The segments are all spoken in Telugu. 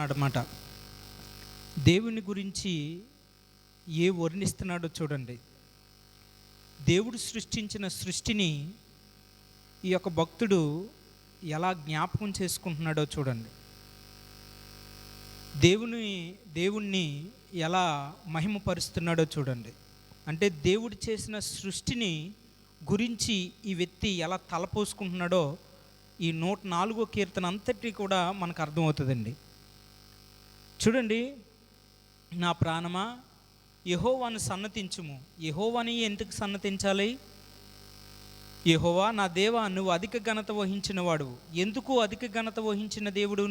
అన్నమాట. దేవుని గురించి వర్ణిస్తున్నాడో చూడండి. దేవుడు సృష్టించిన సృష్టిని ఈ యొక్క భక్తుడు ఎలా జ్ఞాపకం చేసుకుంటున్నాడో చూడండి. దేవుణ్ణి ఎలా మహిమపరుస్తున్నాడో చూడండి. అంటే దేవుడు చేసిన సృష్టిని గురించి ఈ వ్యక్తి ఎలా తలపోసుకుంటున్నాడో ఈ 104వ కీర్తన అంతటి కూడా మనకు అర్థమవుతుందండి. చూడండి, నా ప్రాణమా యెహోవాను సన్నతించుము. యెహోవాని ఎందుకు సన్నతించాలి? యెహోవా నా దేవా, నువ్వు అధిక ఘనత వహించిన వాడు. ఎందుకు అధిక ఘనత వహించిన దేవుడు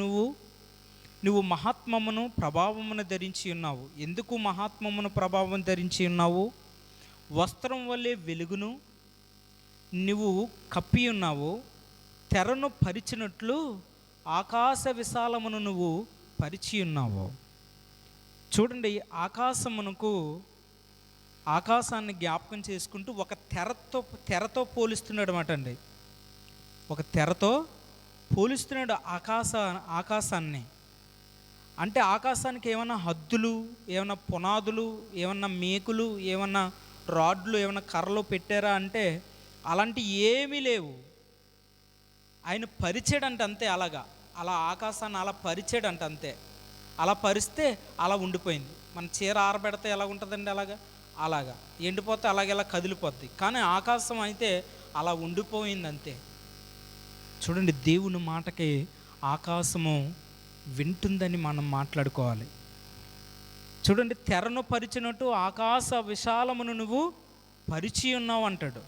నువ్వు మహాత్మమును ప్రభావమును ధరించి ఉన్నావు. ఎందుకు మహాత్మమును ప్రభావం ధరించి ఉన్నావు? వస్త్రం వల్లే వెలుగును నువ్వు కప్పి ఉన్నావు. తెరను పరిచినట్లు ఆకాశ విశాలమును నువ్వు పరిచి ఉన్నావు. చూడండి, ఆకాశాన్ని జ్ఞాపకం చేసుకుంటూ ఒక తెరతో పోలిస్తున్నాడు అన్నమాట అండి. ఒక తెరతో పోలిస్తున్నాడు ఆకాశాన్ని. అంటే ఆకాశానికి ఏమన్నా హద్దులు, ఏమన్నా పునాదులు, ఏమన్నా మేకులు, ఏమన్నా రాడ్లు, ఏమన్నా కర్రలు పెట్టారా అంటే అలాంటి ఏమీ లేవు. ఆయన పరిచాడంట అంతే. అలా ఆకాశాన్ని అలా పరిచాడంట అంతే. అలా పరిస్తే అలా ఉండిపోయింది. మన చీర ఆరబెడితే ఎలా ఉంటుందండి? అలాగా ఎండిపోతే అలాగెలా కదిలిపోద్ది. కానీ ఆకాశం అయితే అలా ఉండిపోయింది అంతే. చూడండి, దేవుని మాటకి ఆకాశము వింటుందని మనం మాట్లాడుకోవాలి. చూడండి, తెరను పరిచినట్టు ఆకాశ విశాలమును నువ్వు పరిచి ఉన్నావు అంటాడు.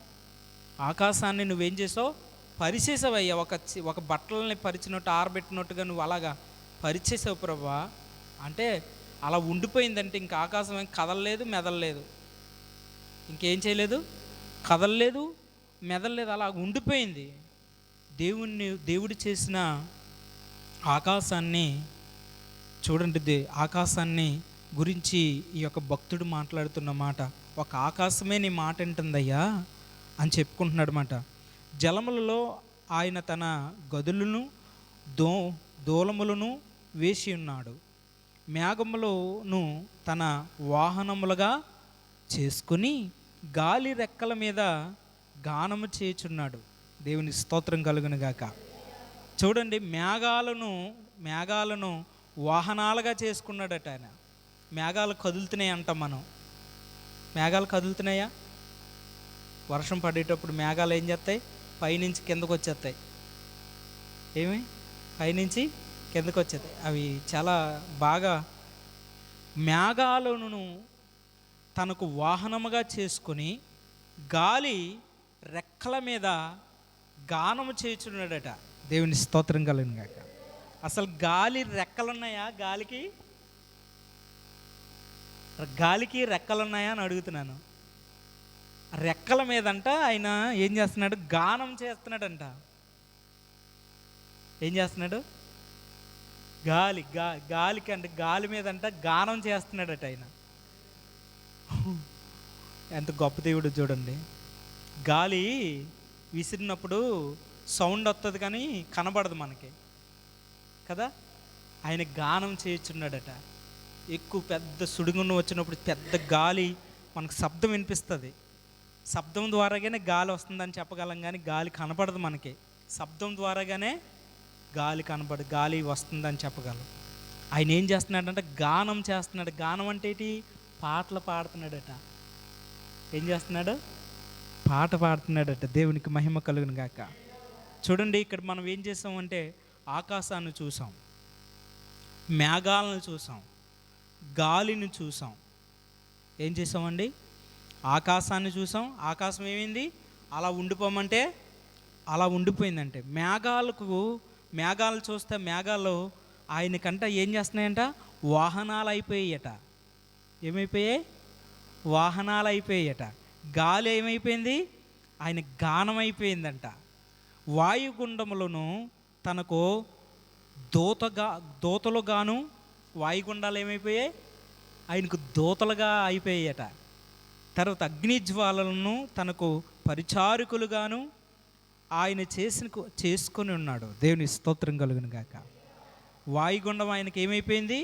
ఆకాశాన్ని నువ్వేం చేసావు? పరిచేసావయ్యా. ఒక బట్టలని పరిచినట్టు ఆరబెట్టినట్టుగా నువ్వు అలాగా పరిచేసావు ప్రభువా. అంటే అలా ఉండిపోయిందంటే ఇంకా ఆకాశం ఏం కదలలేదు, మెదలలేదు, ఇంకేం చేయలేదు, కదలలేదు, మెదలలేదు, అలా ఉండిపోయింది. దేవుడు చేసిన ఆకాశాన్ని చూడండి. ఆకాశాన్ని గురించి ఈ యొక్క భక్తుడు మాట్లాడుతున్న మాట, ఒక ఆకాశమే నీ మాట వింటుందయ్యా అని చెప్పుకుంటున్నాడు అన్నమాట. జలములలో ఆయన తన గదులను దూలములను వేసి ఉన్నాడు. మేఘములను తన వాహనములుగా చేసుకుని గాలి రెక్కల మీద గానము చేయుచున్నాడు. దేవుని స్తోత్రం కలుగును గాక. చూడండి, మేఘాలను వాహనాలుగా చేసుకున్నాడట ఆయన. మేఘాలు కదులుతున్నాయి అంటాం మనం. మేఘాలు కదులుతున్నాయా? వర్షం పడేటప్పుడు మేఘాలు ఏం చేస్తాయి? పైనుంచి కిందకు వచ్చేస్తాయి. పైనుంచి కిందకు వచ్చేస్తాయి. అవి చాలా బాగా మేఘాలను తనకు వాహనముగా చేసుకొని గాలి రెక్కల మీద గానము చేయుచున్నాడట. దేవుని స్తోత్రం కలుగును గాక. అసలు గాలి రెక్కలున్నాయా? గాలికి రెక్కలున్నాయా అని అడుగుతున్నాను. రెక్కల మీదంట ఆయన ఏం చేస్తున్నాడు? గానం చేస్తున్నాడంట. ఏం చేస్తున్నాడు? గాలికి అంటే గాలి మీదంట గానం చేస్తున్నాడట ఆయన. ఎంత గొప్ప దేవుడు చూడండి. గాలి విసిరినప్పుడు సౌండ్ వస్తుంది కానీ కనబడదు మనకి కదా. ఆయన గానం చేయుచున్నాడట. ఎక్కువ పెద్ద సుడిగుండం వచ్చినప్పుడు పెద్ద గాలి మనకు శబ్దం వినిపిస్తుంది. శబ్దం ద్వారాగానే గాలి వస్తుందని చెప్పగలం కానీ గాలి కనపడదు మనకి. శబ్దం ద్వారాగానే గాలి వస్తుందని చెప్పగలం. ఆయన ఏం చేస్తున్నాడంటే గానం చేస్తున్నాడు. గానం అంటే ఏంటి? పాటలు పాడుతున్నాడట. ఏం చేస్తున్నాడు? పాట పాడుతున్నాడట. దేవునికి మహిమ కలుగును గాక. చూడండి, ఇక్కడ మనం ఏం చేసామంటే ఆకాశాన్ని చూసాం, మేఘాలను చూసాం, గాలిని చూసాం. ఏం చేసామండి? ఆకాశాన్ని చూసాం. ఆకాశం ఏమైంది? అలా ఉండిపోమంటే అలా ఉండిపోయిందంటే. మేఘాలు చూస్తే మేఘాలు ఆయనకంట ఏం చేస్తున్నాయంట? వాహనాలు అయిపోయాయట. ఏమైపోయాయి? వాహనాలు అయిపోయాయట. గాలి ఏమైపోయింది? ఆయన గానం అయిపోయిందంట. వాయుగుండములను తనకు దూతలుగాను, వాయుగుండాలు ఏమైపోయాయి? ఆయనకు దూతలుగా అయిపోయాయట. తర్వాత అగ్నిజ్వాలలను తనకు పరిచారకులుగాను ఆయన చేసుకొని ఉన్నాడు. దేవుని స్తోత్రం కలుగును గాక. వాయుగుండం ఆయనకి ఏమైపోయింది?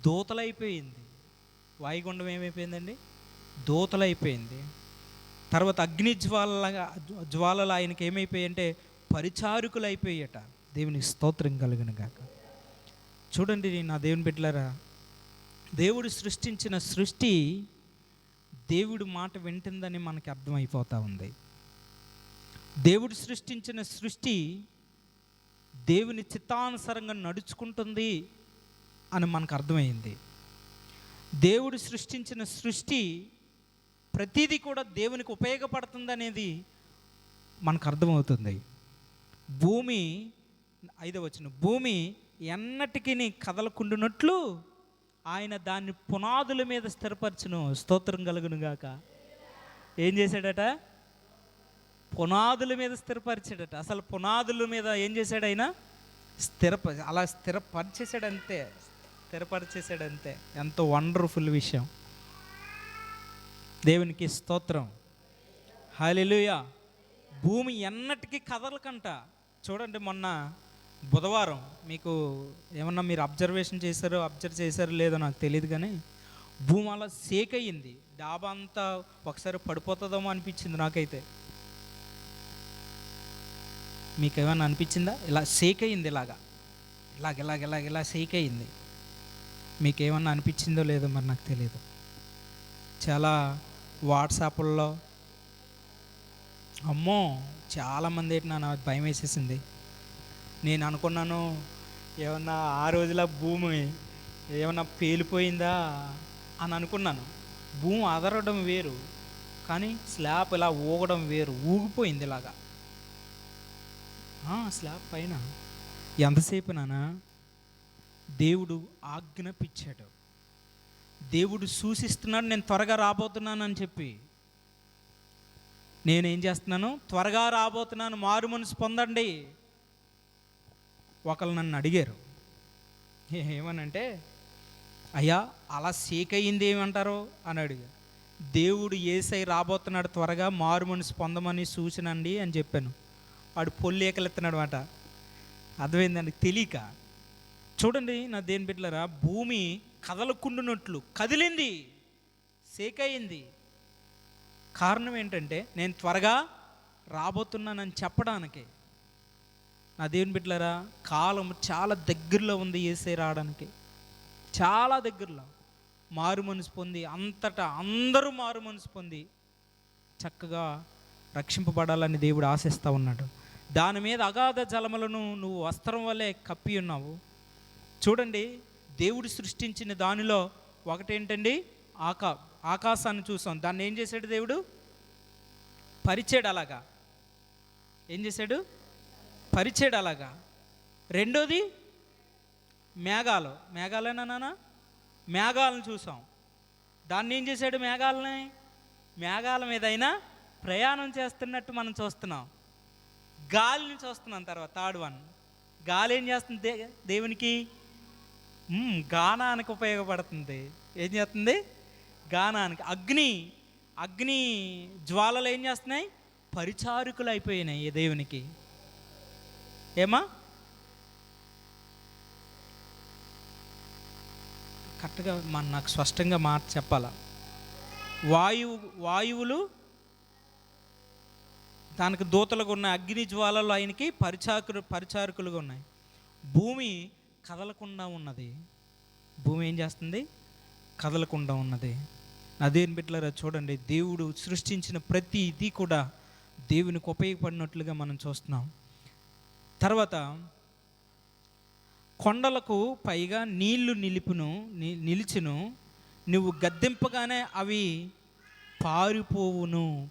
దూతలైపోయింది. వాయుగుండం ఏమైపోయిందండి? దూతలైపోయింది. తర్వాత అగ్ని జ్వాలలు ఆయనకి ఏమైపోయాయి అంటే పరిచారకులు అయిపోయాట. దేవునికి స్తోత్రం కలుగును గాక. చూడండి నా దేవుని బిడ్డలారా, దేవుడు సృష్టించిన సృష్టి దేవుడు మాట వింటుందని మనకి అర్థమైపోతూ ఉంది. దేవుడు సృష్టించిన సృష్టి దేవుని చిత్తానుసారంగా నడుచుకుంటుంది అని మనకు అర్థమైంది. దేవుడు సృష్టించిన సృష్టి ప్రతిదీ కూడా దేవునికి ఉపయోగపడుతుంది అనేది మనకు అర్థమవుతుంది. భూమి 5వ వచనం, భూమి ఎన్నటికీ కదలకుండునట్లు ఆయన దాన్ని పునాదుల మీద స్థిరపరచును. స్తోత్రం కలుగును గాక. ఏం చేశాడట? పునాదుల మీద స్థిరపరిచాడట. అసలు పునాదుల మీద ఏం చేశాడు ఆయన? స్థిరపరిచేసాడంతే. స్థిరపరిచేసాడంతే. ఎంతో వండర్ఫుల్ విషయం. దేవునికి స్తోత్రం. హల్లెలూయా. భూమి ఎన్నటికీ కదలకంట. చూడండి, మొన్న బుధవారం మీకు ఏమన్నా మీరు అబ్జర్వ్ చేశారో లేదో నాకు తెలియదు, కానీ భూమి అలా షేక్ అయ్యింది. డాబా అంతా ఒకసారి పడిపోతుందేమో అనిపించింది నాకైతే. మీకు ఏమన్నా అనిపించిందా? ఇలా షేక్ అయ్యింది, ఇలా షేక్ అయ్యింది. మీకు ఏమన్నా అనిపించిందో లేదో మరి నాకు తెలియదు. చాలా వాట్సాప్ల్లో అమ్మో చాలామంది ఏంటి నాకు భయం వేసేసింది. నేను అనుకున్నాను ఏమన్నా ఆ రోజుల భూమి ఏమన్నా పేలిపోయిందా అని అనుకున్నాను. భూమి అదరడం వేరు, కానీ స్లాబ్ ఇలా ఊగడం వేరు. ఊగిపోయింది ఇలాగా స్లాబ్ పైన. ఎంతసేపు నానా దేవుడు ఆజ్ఞాపించాడు. దేవుడు సూచిస్తున్నాడు, నేను త్వరగా రాబోతున్నాను అని చెప్పి. నేనేం చేస్తున్నాను? త్వరగా రాబోతున్నాను, మారు మనసు పొందండి. ఒకళ్ళు నన్ను అడిగారు, ఏమనంటే అయ్యా అలా షేక్ అయ్యింది ఏమంటారు అని అడిగారు. దేవుడు యేసయ్య రాబోతున్నాడు, త్వరగా మారు మనసు పొందమని సూచన అండి అని చెప్పాను. వాడు పొల్లేకలెత్తున్నాడు మాట. అర్థమైందండి? తెలియక. చూడండి నా దేని బిడ్డలారా, భూమి కదలకుండునట్లు కదిలింది, షేక్ అయ్యింది. కారణం ఏంటంటే నేను త్వరగా రాబోతున్నానని చెప్పడానికి. నా దేవుని బిడ్డలారా, కాలం చాలా దగ్గరలో ఉంది యేసయ్య రావడానికి, చాలా దగ్గరలో. మారు మనసు పొంది అంతటా అందరూ మారు మనసు పొంది చక్కగా రక్షింపబడాలని దేవుడు ఆశిస్తూ ఉన్నాడు. దాని మీద అగాధ జలములను నువ్వు వస్త్రం వల్లే కప్పి ఉన్నావు. చూడండి, దేవుడు సృష్టించిన దానిలో ఒకటేంటండి? ఆకాశాన్ని చూసాం. దాన్ని ఏం చేశాడు దేవుడు? పరిచాడు. అలాగా ఏం చేశాడు? పరిచాడు అలాగా. రెండోది మేఘాలేనా నాన్న? మేఘాలను చూసాం. దాన్ని ఏం చేశాడు? మేఘాల మీద అయినా ప్రయాణం చేస్తున్నట్టు మనం చూస్తున్నాం. గాలిని చూస్తున్నాం. తర్వాత థర్డ్ వన్, గాలి ఏం చేస్తుంది? దేవునికి గానానికి ఉపయోగపడుతుంది. ఏం చేస్తుంది? గానానికి. అగ్ని జ్వాలలు ఏం చేస్తున్నాయి? పరిచారకులు అయిపోయినాయి దేవునికి. ఏమా కరెక్ట్గా నాకు స్పష్టంగా మాట చెప్పాలా? వాయువులు దానికి దూతలుగా ఉన్నాయి. అగ్ని జ్వాలలు ఆయనకి పరిచారకులుగా ఉన్నాయి. భూమి కదలకుండా ఉన్నది. భూమి ఏం చేస్తుంది? కదలకుండా ఉన్నది. అదేం బిడ్డలారా, చూడండి, దేవుడు సృష్టించిన ప్రతి ఇది కూడా దేవునికి ఉపయోగపడినట్లుగా మనం చూస్తున్నాం. తర్వాత కొండలకు పైగా నీళ్లు నిలిచును, నువ్వు గద్దెంపగానే అవి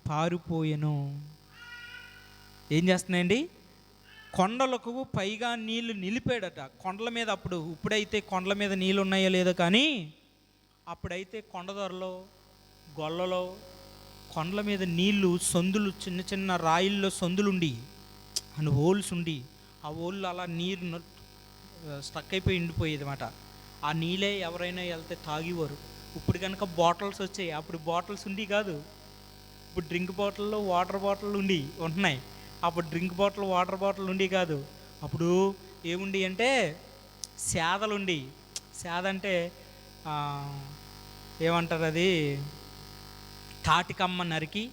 పారిపోయెను. ఏం చేస్తున్నాయండి? కొండలకు పైగా నీళ్లు నిలిపాడట. కొండల మీద ఇప్పుడైతే కొండల మీద నీళ్ళు ఉన్నాయో లేదో, కానీ అప్పుడైతే కొండదొరలో గొల్లలో కొండల మీద నీళ్లు సందులు, చిన్న చిన్న రాయిల్లో సందులుండి అండ్ హోల్స్ ఉండి, ఆ హోళ్ళు అలా నీరు స్టక్ అయిపోయి ఉండిపోయేది అన్నమాట. ఆ నీళ్ళే ఎవరైనా వెళ్తే తాగేవారు. ఇప్పుడు కనుక బాటిల్స్ వచ్చాయి, అప్పుడు బాటిల్స్ ఉండి కాదు. ఇప్పుడు డ్రింక్ బాటిల్లో వాటర్ బాటిల్ ఉంటున్నాయి. అప్పుడు డ్రింక్ బాటిల్ వాటర్ బాటిల్ ఉండి కాదు. అప్పుడు ఏముండి అంటే సేదలుండి, సేద అంటే ఏమంటారు అది, తాటికమ్మ నరికి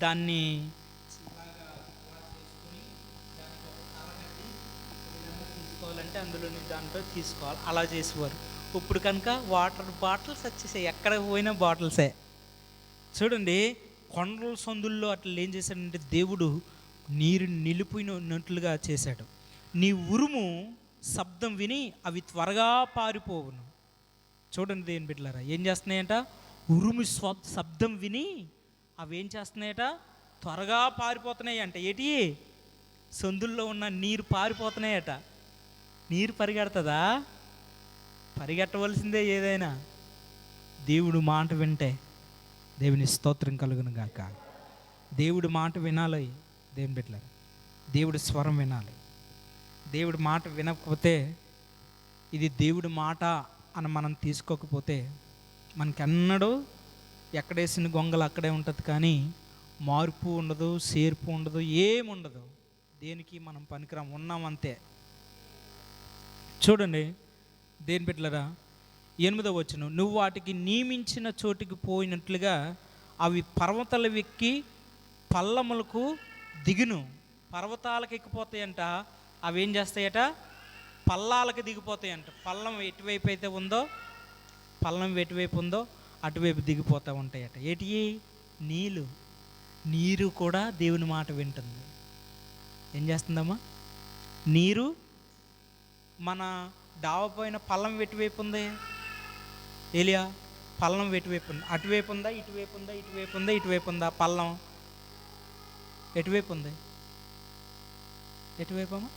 దాన్ని తీసుకోవాలంటే అందులోని దాంట్లో తీసుకోవాలి, అలా చేసేవారు. ఇప్పుడు కనుక వాటర్ బాటిల్స్ వచ్చేసాయి, ఎక్కడ పోయినా బాటిల్సే. చూడండి, కొండల సందుల్లో అట్లా ఏం చేశాడంటే దేవుడు నీరు నిలిపినట్లుగా చేశాడు. నీ ఉరుము శబ్దం విని అవి త్వరగా పారిపోవును. చూడండి దేని బిడ్డలారా, ఏం చేస్తున్నాయంట? ఉరుము శబ్దం విని అవి ఏం చేస్తున్నాయట? త్వరగా పారిపోతున్నాయి అంట. ఏంటి? సందుల్లో ఉన్న నీరు పారిపోతున్నాయట. నీరు పరిగెడుతుందా? పరిగెట్టవలసిందే ఏదైనా. దేవుడు మాట వింటే దేవుని స్తోత్రం కలుగును గాక. దేవుడి మాట వినాలి దేవుని బిడ్డలారా, దేవుడి స్వరం వినాలి. దేవుడి మాట వినకపోతే, ఇది దేవుడి మాట అని మనం తీసుకోకపోతే మనకెన్నడూ ఎక్కడేసిన గొంగలు అక్కడే ఉంటుంది, కానీ మార్పు ఉండదు, చేర్పు ఉండదు, ఏముండదు. దేనికి మనం పనికిరాం, ఉన్నామంతే. చూడండి దేని బిడ్డలారా, 8వ వచనం, నువ్వు వాటికి నియమించిన చోటికి పోయినట్లుగా అవి పర్వతాలు ఎక్కి పల్లములకు దిగును. పర్వతాలకు ఎక్కిపోతాయంట, అవి ఏం చేస్తాయట? పల్లాలకు దిగిపోతాయంట. పల్లం ఎటువైపు అయితే ఉందో, పల్లం ఎటువైపు ఉందో అటువైపు దిగిపోతూ ఉంటాయట. ఏటి? నీరు కూడా దేవుని మాట వింటుంది. ఏం చేస్తుందమ్మా? నీరు మన డావ పైన పల్లం ఎటువైపు ఉంది? ఏలియా, పల్లం ఎటువైపు ఉంది? అటువైపు ఉందా, ఇటువైపు ఉందా? ఇటువైపు ఉందా, ఇటువైపు ఉందా? పల్లం ఎటువైపు ఉంది? ఎటువైపు అమ్మా?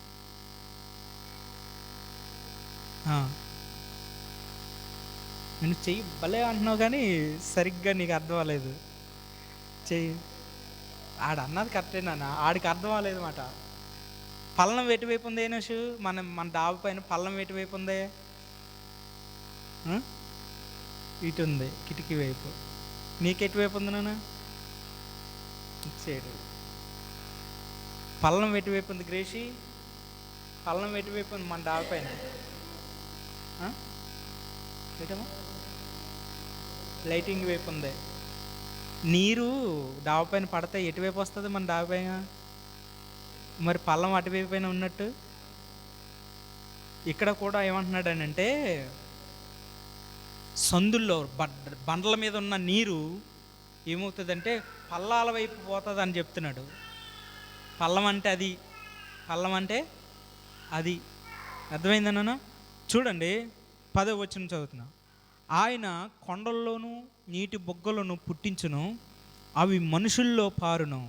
నేను చెయ్యి భలే అంటున్నావు, కానీ సరిగ్గా నీకు అర్థం అవ్వలేదు. చెయ్యి ఆడ అన్నది కరెక్టేనా? ఆడికి అర్థం అవ్వలేదు మాట. పల్లం ఎటువైపు ఉంది అయినషు? మన డాబు పైన పల్లం ఎటువైపు ఉంది? ఇటు ఉంది, కిటికీ వైపు. నీకెటువైపు ఉంది నాన్న? ఇచ్చేడు. పల్లం ఎటువైపు ఉంది గ్రేషి? పల్లం ఎటువైపు ఉంది మన డాబు పైన? ఏటమ్మా? లైటింగ్ వైపు ఉంది. నీరు డాబా పైన పడితే ఎటువైపు వస్తుంది మన డాబా పైన? మరి పల్లం అటువైపు పైన ఉన్నట్టు ఇక్కడ కూడా ఏమంటున్నాడనంటే, సందుల్లో బండల మీద ఉన్న నీరు ఏమవుతుందంటే పల్లాల వైపు పోతుంది అని చెప్తున్నాడు. పల్లం అంటే అది, పల్లం అంటే అది. అర్థమైందన్నా? చూడండి 10వ వచనం చదువుతున్నా. ఆయన కొండల్లోనూ నీటి బొగ్గలను పుట్టించును, అవి మనుషుల్లో పారును,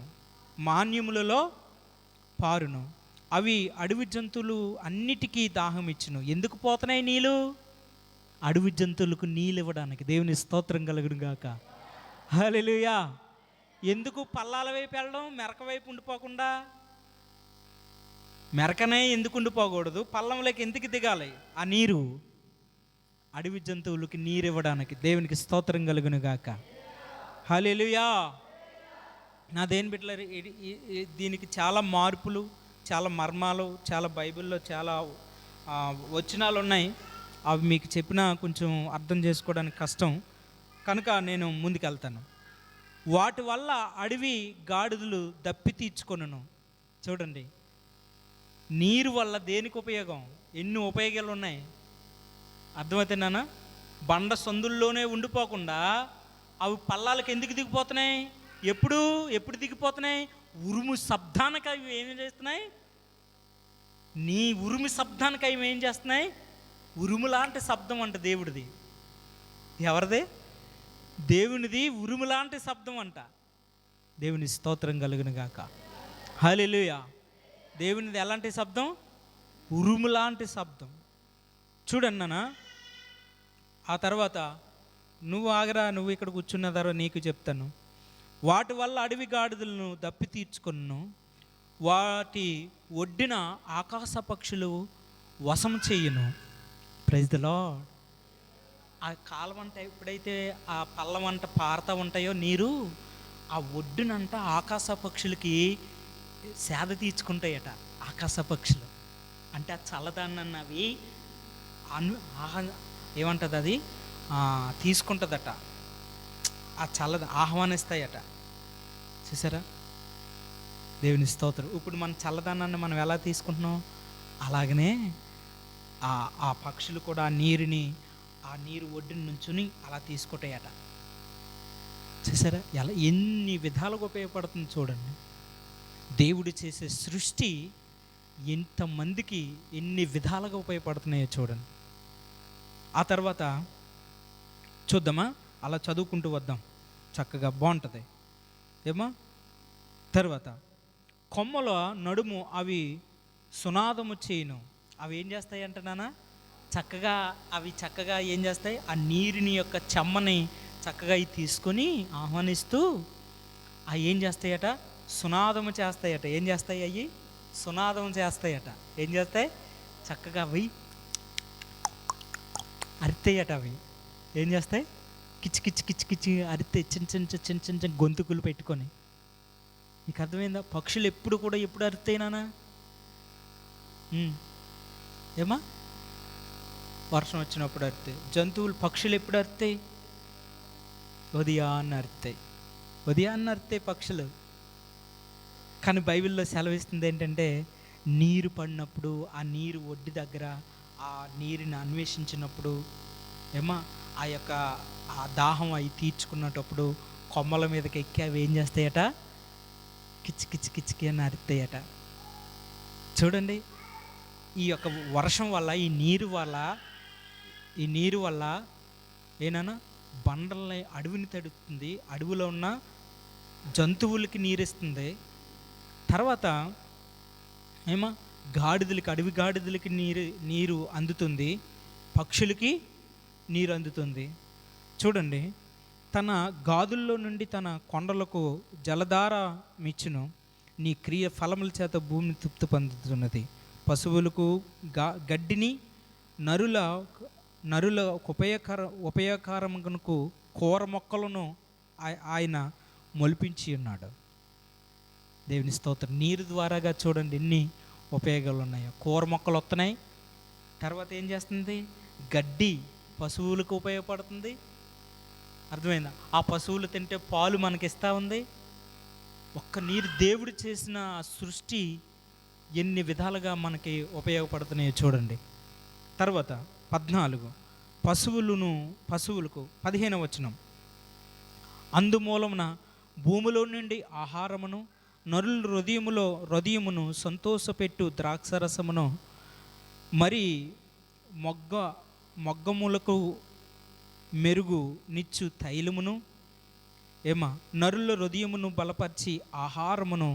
మాన్యములలో పారును. అవి అడవి జంతువులు అన్నిటికీ దాహం ఇచ్చును. ఎందుకు పోతున్నాయి నీళ్ళు? అడవి జంతువులకు నీళ్ళు ఇవ్వడానికి. దేవుని స్తోత్రం కలుగును గాక. హల్లెలూయా. ఎందుకు పల్లాల వైపు వెళ్ళడం? మెరక వైపు ఉండిపోకుండా. మెరకనే ఎందుకు ఉండిపోకూడదు? పల్లంలోకి ఎందుకు దిగాలి? ఆ నీరు అడవి జంతువులకి నీరు ఇవ్వడానికి. దేవునికి స్తోత్రం కలుగును గాక. హల్లెలూయా. నా దేని బిడ్డల, దీనికి చాలా మార్పులు, చాలా మర్మాలు, చాలా బైబిల్లో చాలా వచనాలు ఉన్నాయి. అవి మీకు చెప్పినా కొంచెం అర్థం చేసుకోవడానికి కష్టం, కనుక నేను ముందుకెళ్తాను. వాటి వల్ల అడవి గాడిదలు దప్పి తీర్చుకొనును. చూడండి, నీరు వల్ల దేనికి ఉపయోగం? ఎన్ని ఉపయోగాలు ఉన్నాయి. అర్థమవుతున్నానా? బండ సందుల్లోనే ఉండిపోకుండా అవి పల్లాలకు ఎందుకు దిగిపోతున్నాయి? ఎప్పుడు దిగిపోతున్నాయి? ఉరుము శబ్దానికి అవి ఏం చేస్తున్నాయి? నీ ఉరుము శబ్దానికి అవి ఏం చేస్తున్నాయి? ఉరుము లాంటి శబ్దం అంట దేవుడిది. ఎవరిది? దేవునిది. ఉరుము లాంటి శబ్దం అంట. దేవుని స్తోత్రం కలుగును గాక. హల్లెలూయా. దేవునిది ఎలాంటి శబ్దం? ఉరుము లాంటి శబ్దం. చూడండి నాన్న, ఆ తర్వాత నువ్వు ఆగరా, నువ్వు ఇక్కడ కూర్చున్న తర్వాత నీకు చెప్తాను. వాటి వల్ల అడవి గాడిదలను దప్పి తీర్చుకొను, వాటి ఒడ్డిన ఆకాశ పక్షులు వశం చెయ్యను. Praise the Lord. ఆ కాలమంట ఎప్పుడైతే ఆ పల్లమంట పారుతూ ఉంటాయో నీరు, ఆ ఒడ్డునంట ఆకాశ పక్షులకి సేద తీర్చుకుంటాయట. ఆకాశ పక్షులు అంటే ఆ చల్లదాన్ని అన్నవి అను ఆహా ఏమంటుంది అది, తీసుకుంటుందట, ఆ చల్లద ఆహ్వానిస్తాయట. చూసారా, దేవుని స్తోత్రం. ఇప్పుడు మన చల్లదనాన్ని మనం ఎలా తీసుకుంటున్నాం, అలాగనే ఆ పక్షులు కూడా ఆ నీరు ఒడ్డున నుంచుని అలా తీసుకుంటాయట. చూసారా ఎలా ఎన్ని విధాలుగా ఉపయోగపడుతుంది చూడండి. దేవుడు చేసే సృష్టి ఎంతమందికి ఎన్ని విధాలుగా ఉపయోగపడుతున్నాయో చూడండి. ఆ తర్వాత చూద్దామా, అలా చదువుకుంటూ వద్దాం, చక్కగా బాగుంటుంది ఏమో. తర్వాత కొమ్మల నడుము అవి సునాదము చేయును. అవి ఏం చేస్తాయి అంటున్నానా, చక్కగా ఏం చేస్తాయి, ఆ నీరుని యొక్క చెమ్మని చక్కగా ఇవి తీసుకొని ఆహ్వానిస్తూ అవి ఏం చేస్తాయట, సునాదము చేస్తాయట. ఏం చేస్తాయి అవి, సునాదం చేస్తాయట. ఏం చేస్తాయి, చక్కగా అవి అరితాయట. అవి ఏం చేస్తాయి, కిచ్ కిచ్ కిచ్ కిచ్ అరితే చిన్న చిన్న గొంతుకులు పెట్టుకొని. నీకు అర్థమైందా, పక్షులు ఎప్పుడు అరుతాయి నానా, ఏమా వర్షం వచ్చినప్పుడు అరుతాయి. జంతువులు పక్షులు ఎప్పుడు అరుతాయి, ఉదయాన్ని అరుతాయి పక్షులు. కానీ బైబిల్లో సెలవిస్తుంది ఏంటంటే, నీరు పడినప్పుడు, ఆ నీరు ఒడ్డు దగ్గర ఆ నీరుని అన్వేషించినప్పుడు ఏమా ఆ దాహం అవి తీర్చుకున్నప్పుడు కొమ్మల మీదకి ఎక్కి అవి ఏం చేస్తాయట, కిచ్ కిచ్ కిచ్కి అని అరుతాయట. చూడండి, ఈ యొక్క వర్షం వల్ల, ఈ నీరు వల్ల ఏనా బండల్ని, అడవిని తడుతుంది, అడవిలో ఉన్న జంతువులకి నీరిస్తుంది. తర్వాత అడవి గాడిదలకి నీరు అందుతుంది, పక్షులకి నీరు అందుతుంది. చూడండి, తన గాదుల్లో నుండి తన కొండలకు జలధార మిచ్చును. నీ క్రియ ఫలముల చేత భూమిని తృప్తి పొందుతున్నది. పశువులకు గడ్డిని, నరుల ఉపయోగకరమునకు కూర మొక్కలను ఆయన మొలిపించి ఉన్నాడు. దేవుని స్తోత్రం. నీరు ద్వారాగా చూడండి ఎన్ని ఉపయోగాలు ఉన్నాయో. కూర మొక్కలు వస్తున్నాయి, తర్వాత ఏం చేస్తుంది, గడ్డి పశువులకు ఉపయోగపడుతుంది. అర్థమైందా, ఆ పశువులు తింటే పాలు మనకి ఇస్తూ ఉంది. ఒక్క నీరు, దేవుడు చేసిన సృష్టి ఎన్ని విధాలుగా మనకి ఉపయోగపడుతున్నాయో చూడండి. తర్వాత 14 పశువులకు 15వ వచనం, అందుమూలమున భూమిలో నుండి ఆహారమును, నరుల హృదయమును సంతోషపెట్టు ద్రాక్షరసమును, మరి మొగ్గములకు మెరుగు నిచ్చు తైలమును, నరుల హృదయమును బలపరిచి ఆహారమును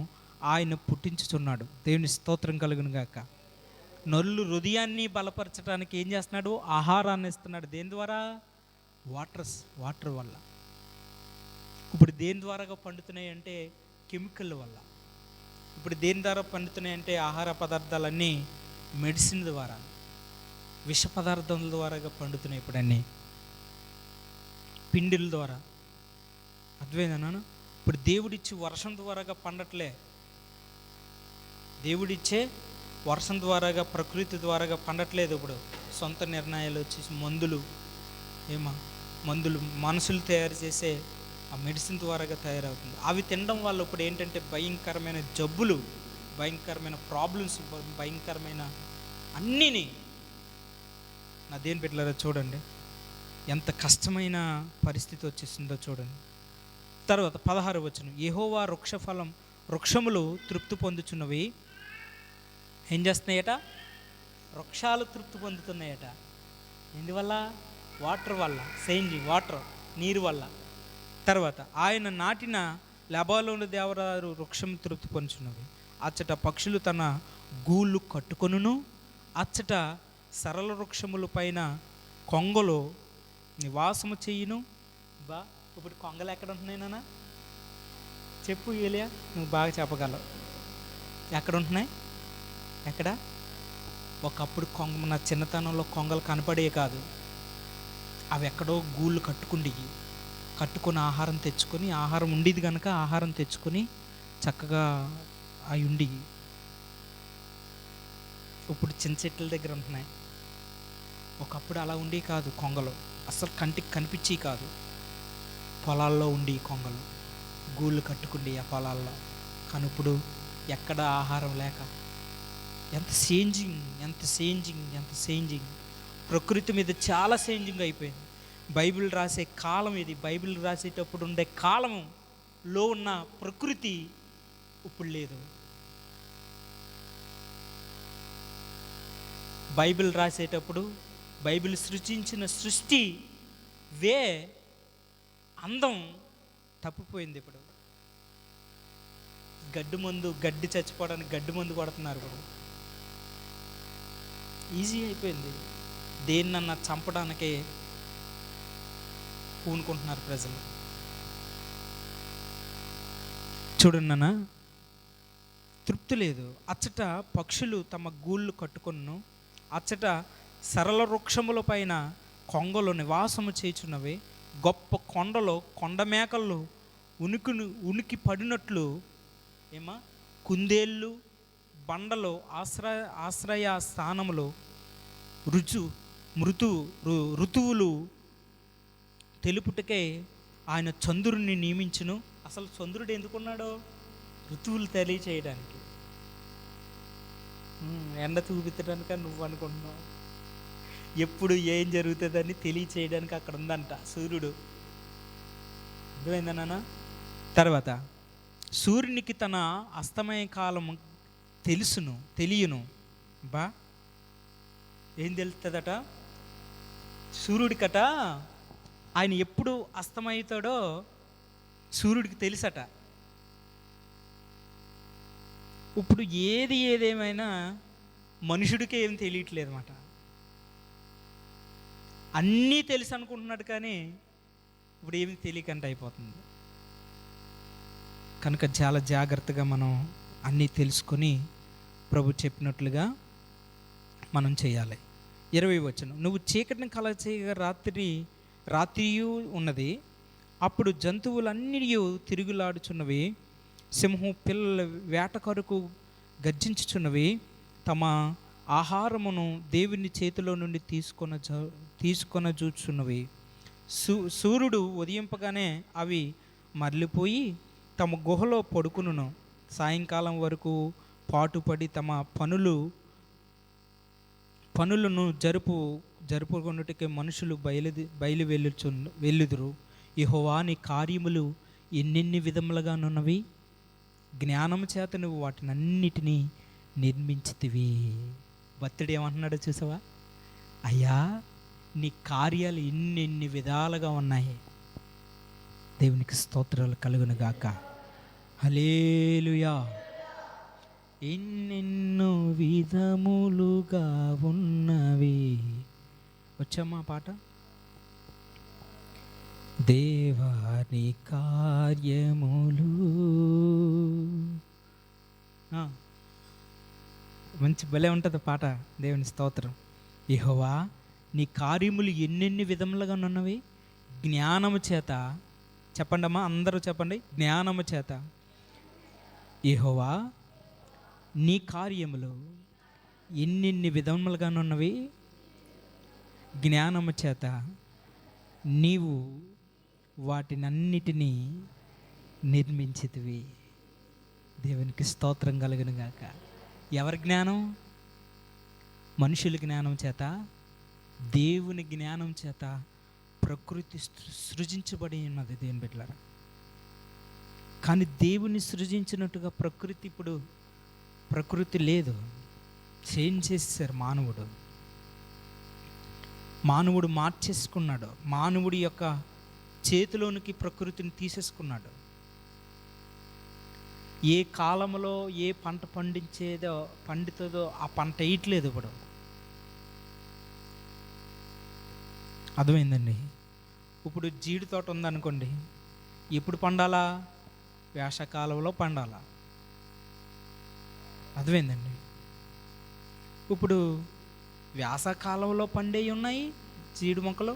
ఆయన పుట్టించుచున్నాడు. దేవుని స్తోత్రం కలుగును గాక. నరులు హృదయాన్ని బలపరచడానికి ఏం చేస్తున్నాడు, ఆహారాన్ని ఇస్తున్నాడు. దేని ద్వారా, వాటర్ వల్ల. ఇప్పుడు దేని ద్వారాగా పండుతున్నాయి అంటే, కెమికల్ వల్ల. ఇప్పుడు దేని ద్వారా పండుతున్నాయి అంటే, ఆహార పదార్థాలన్నీ మెడిసిన్ ద్వారా, విష పదార్థాల ద్వారాగా పండుతున్నాయి. ఇప్పుడు అన్నీ పిండిల ద్వారా. అర్థమైందా? ఇప్పుడు దేవుడిచ్చి వర్షం ద్వారాగా పండట్లే. దేవుడిచ్చే వర్షం ద్వారాగా, ప్రకృతి ద్వారాగా పండట్లేదు. ఇప్పుడు సొంత నిర్ణయాలు వచ్చేసి మందులు మనుషులు తయారు చేసే ఆ మెడిసిన్ ద్వారాగా తయారవుతుంది. అవి తినడం వల్ల ఇప్పుడు ఏంటంటే భయంకరమైన జబ్బులు, భయంకరమైన ప్రాబ్లమ్స్, భయంకరమైన అన్నీని. నా దేని బిడ్డలారా చూడండి ఎంత కష్టమైన పరిస్థితి వచ్చేసిందో చూడండి. తర్వాత 16వ వచనం, యెహోవా వృక్షములు తృప్తి పొందుచున్నవి. ఏం చేస్తున్నాయట, వృక్షాలు తృప్తి పొందుతున్నాయట. ఎందువల్ల, వాటర్ వల్ల, వాటర్ నీరు వల్ల. తర్వాత ఆయన నాటిన లెబానోను దేవదారు వృక్షం తృప్తి పొందుచున్నవి. అచ్చట పక్షులు తన గూళ్ళు కట్టుకొనును, అచ్చట సరళ వృక్షముల పైన కొంగలు నివాసము చేయును. ఇప్పుడు కొంగలు ఎక్కడ ఉంటున్నాయి నాన్న, చెప్పు ఏలియా, నువ్వు బాగా చెప్పగలవు. ఎక్కడ ఉంటున్నాయి, ఎక్కడ? ఒకప్పుడు నా చిన్నతనంలో కొంగలు కనపడే కాదు, అవి ఎక్కడో గూళ్ళు కట్టుకొని ఆహారం తెచ్చుకొని, ఆహారం ఉండేది కనుక ఆహారం తెచ్చుకొని చక్కగా అవి ఉండి. ఇప్పుడు చిన్న చెట్ల దగ్గర ఉంటున్నాయి. ఒకప్పుడు అలా ఉండి కాదు కొంగలు, అసలు కంటికి కనిపించి కాదు. పొలాల్లో ఉండి కొంగలు గూళ్ళు కట్టుకుండి ఆ పొలాల్లో. కానీ ఇప్పుడు ఎక్కడ ఆహారం లేక ఎంత చేంజింగ్ ప్రకృతి మీద చాలా చేంజింగ్ అయిపోయింది. బైబిల్ రాసే కాలం ఇది. బైబిల్ రాసేటప్పుడు ఉండే కాలంలో ఉన్న ప్రకృతి ఇప్పుడు లేదు. బైబిల్ రాసేటప్పుడు బైబిల్ సృష్టించిన సృష్టి అందం తప్పిపోయింది. ఇప్పుడు గడ్డి చచ్చిపోవడానికి గడ్డి మందు కొడుతున్నారు. ఇప్పుడు ఈజీ అయిపోయింది. దేన్నన్నా చంపడానికే పూనుకుంటున్నారు ప్రజలు. చూడండి నాన్న, తృప్తి లేదు. అచ్చట పక్షులు తమ గూళ్ళు కట్టుకొను, అచ్చట సరళ వృక్షముల పైన కొంగలు నివాసము చేయుచున్నవి. గొప్ప కొండలో కొండ మేకలు ఉనికి పడినట్లు కుందేళ్ళు బండలో ఆశ్రయ స్థానములో ఋతువులు తెలుపుటకే ఆయన చంద్రుడిని నియమించును. అసలు చంద్రుడు ఎందుకున్నాడో ఋతువులు తెలియచేయడానికి, ఎండ చూపించడానిక నువ్వు అనుకుంటున్నావు? ఎప్పుడు ఏం జరుగుతుందని తెలియచేయడానికి అక్కడ ఉందంట సూర్యుడు. అర్థమైందా నాన్న? తర్వాత సూర్యునికి తన అస్తమయ కాలం తెలియను. ఏం తెలుస్తుందట సూర్యుడికట? ఆయన ఎప్పుడు అస్తమవుతాడో సూర్యుడికి తెలుసట. ఇప్పుడు ఏదేమైనా మనుషుడికి ఏం తెలియట్లేదు అన్నమాట. అన్నీ తెలుసు అనుకుంటున్నాడు, కానీ ఇప్పుడు ఏమి తెలియకంటే అయిపోతుంది. కనుక చాలా జాగ్రత్తగా మనం అన్నీ తెలుసుకొని ప్రభు చెప్పినట్లుగా మనం చేయాలి. 20 వచనం, నువ్వు చీకటిని కలగచేయగా రాత్రియు ఉన్నది. అప్పుడు జంతువులన్నీ తిరుగులాడుచున్నవి, సింహం పిల్లల వేట కొరకు గర్జించుచున్నవి, తమ ఆహారమును దేవుని చేతిలో నుండి తీసుకొన చూచున్నవి. సూర్యుడు ఉదయింపగానే అవి మరలిపోయి తమ గుహలో పడుకును. సాయంకాలం వరకు పాటుపడి తమ పనులను జరుపుకొనుటకే మనుషులు వెళ్ళుదురు. యెహోవా నీ కార్యములు ఎన్నెన్ని విధములుగానున్నవి, జ్ఞానము చేత నువ్వు వాటిని అన్నిటినీ నిర్మించితివి. భక్తుడు ఏమంటున్నాడో చూసావా? అయ్యా నీ కార్యాలు ఎన్నెన్ని విధాలుగా ఉన్నాయి. దేవునికి స్తోత్రాలు కలుగును గాక. హల్లెలూయా. ఎన్నెన్నో విధములుగా ఉన్నవి. వచ్చామా పాట? దేవాని కార్యములు. మంచి భలే ఉంటుంది పాట. దేవుని స్తోత్రం. యెహోవా నీ కార్యములు ఎన్నెన్ని విధములుగా ఉన్నవి, జ్ఞానము చేత. చెప్పండమ్మా, అందరూ చెప్పండి, జ్ఞానము చేత. యెహోవా నీ కార్యములు ఎన్నెన్ని విధములుగానున్నవి, జ్ఞానము చేత నీవు వాటినన్నిటినీ నిర్మించితివి. దేవునికి స్తోత్రం కలుగును గాక. ఎవరి జ్ఞానం? మనుషుల జ్ఞానం చేత, దేవుని జ్ఞానం చేత ప్రకృతి సృజించబడి ఉన్నది. దేవుని బిడ్డలారా, కానీ దేవుని సృజించినట్టుగా ప్రకృతి లేదు. చేంజ్ చేసేసారు మానవుడు మార్చేసుకున్నాడు. మానవుడి యొక్క చేతిలోనికి ప్రకృతిని తీసేసుకున్నాడు. ఏ కాలంలో ఏ పంట పండుతుందో ఆ పంట వేయట్లేదు ఇప్పుడు. అర్థమైందండి? ఇప్పుడు జీడి తోట ఉందనుకోండి, ఎప్పుడు పండాలా? వేసవకాలంలో పండాలా. అర్థమైందండి? ఇప్పుడు వేసవకాలంలో పండేవి ఉన్నాయి జీడి మొక్కలు,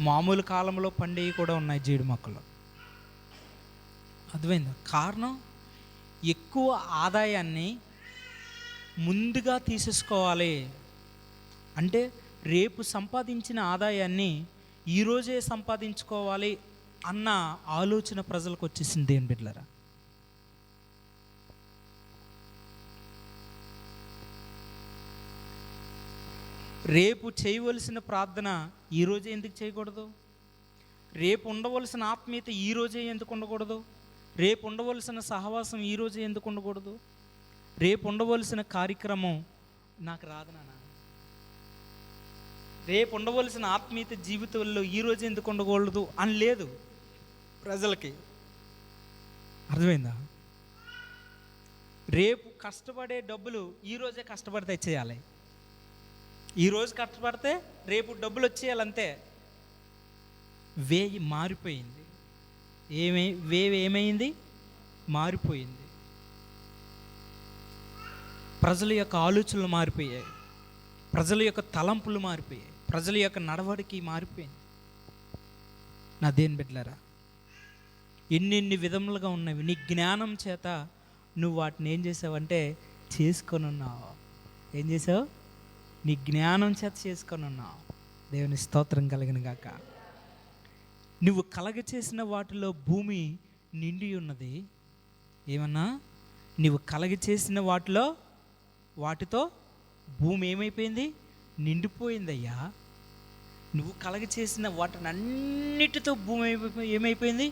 మామూలు కాలంలో పండేవి కూడా ఉన్నాయి జీడి మొక్కలు. అర్థమైందా? కారణం, ఎక్కువ ఆదాయాన్ని ముందుగా తీసేసుకోవాలి అంటే రేపు సంపాదించిన ఆదాయాన్ని ఈరోజే సంపాదించుకోవాలి అన్న ఆలోచన ప్రజలకు వచ్చేసింది దేని బిడ్డలారా. రేపు చేయవలసిన ప్రార్థన ఈరోజే ఎందుకు చేయకూడదు? రేపు ఉండవలసిన ఆత్మీయత ఈరోజే ఎందుకు ఉండకూడదు? రేపు ఉండవలసిన సహవాసం ఈరోజే ఎందుకు ఉండకూడదు? రేపు ఉండవలసిన కార్యక్రమం నాకు రాదు నాన్న, రేపు ఉండవలసిన ఆత్మీయత జీవితంలో ఈరోజు ఎందుకు ఉండకూడదు అని లేదు ప్రజలకి. అర్థమైందా? రేపు కష్టపడే డబ్బులు ఈరోజే కష్టపడితే ఇచ్చేయాలి. ఈరోజు కష్టపడితే రేపు డబ్బులు వచ్చేయాలంతే. వేయి మారిపోయింది. ఏమైంది? మారిపోయింది. ప్రజల యొక్క ఆలోచనలు మారిపోయాయి, ప్రజల యొక్క తలంపులు మారిపోయాయి, ప్రజల యొక్క నడవడికి మారిపోయింది. నా దేని బిడ్డలారా, ఎన్నెన్ని విధములుగా ఉన్నవి. నీ జ్ఞానం చేత నువ్వు వాటిని ఏం చేసావంటే చేసుకొని ఉన్నావు. ఏం చేసావు? నీ జ్ఞానం చేత చేసుకొని ఉన్నావు. దేవుని స్తోత్రం కలిగిన గాక. నువ్వు కలగ చేసిన వాటిలో భూమి నిండి ఉన్నది. ఏమన్నా? నువ్వు కలగ చేసిన వాటితో భూమి ఏమైపోయింది? నిండిపోయిందయ్యా. నువ్వు కలగ చేసిన వాటిని అన్నిటితో భూమి ఏమైపోయింది?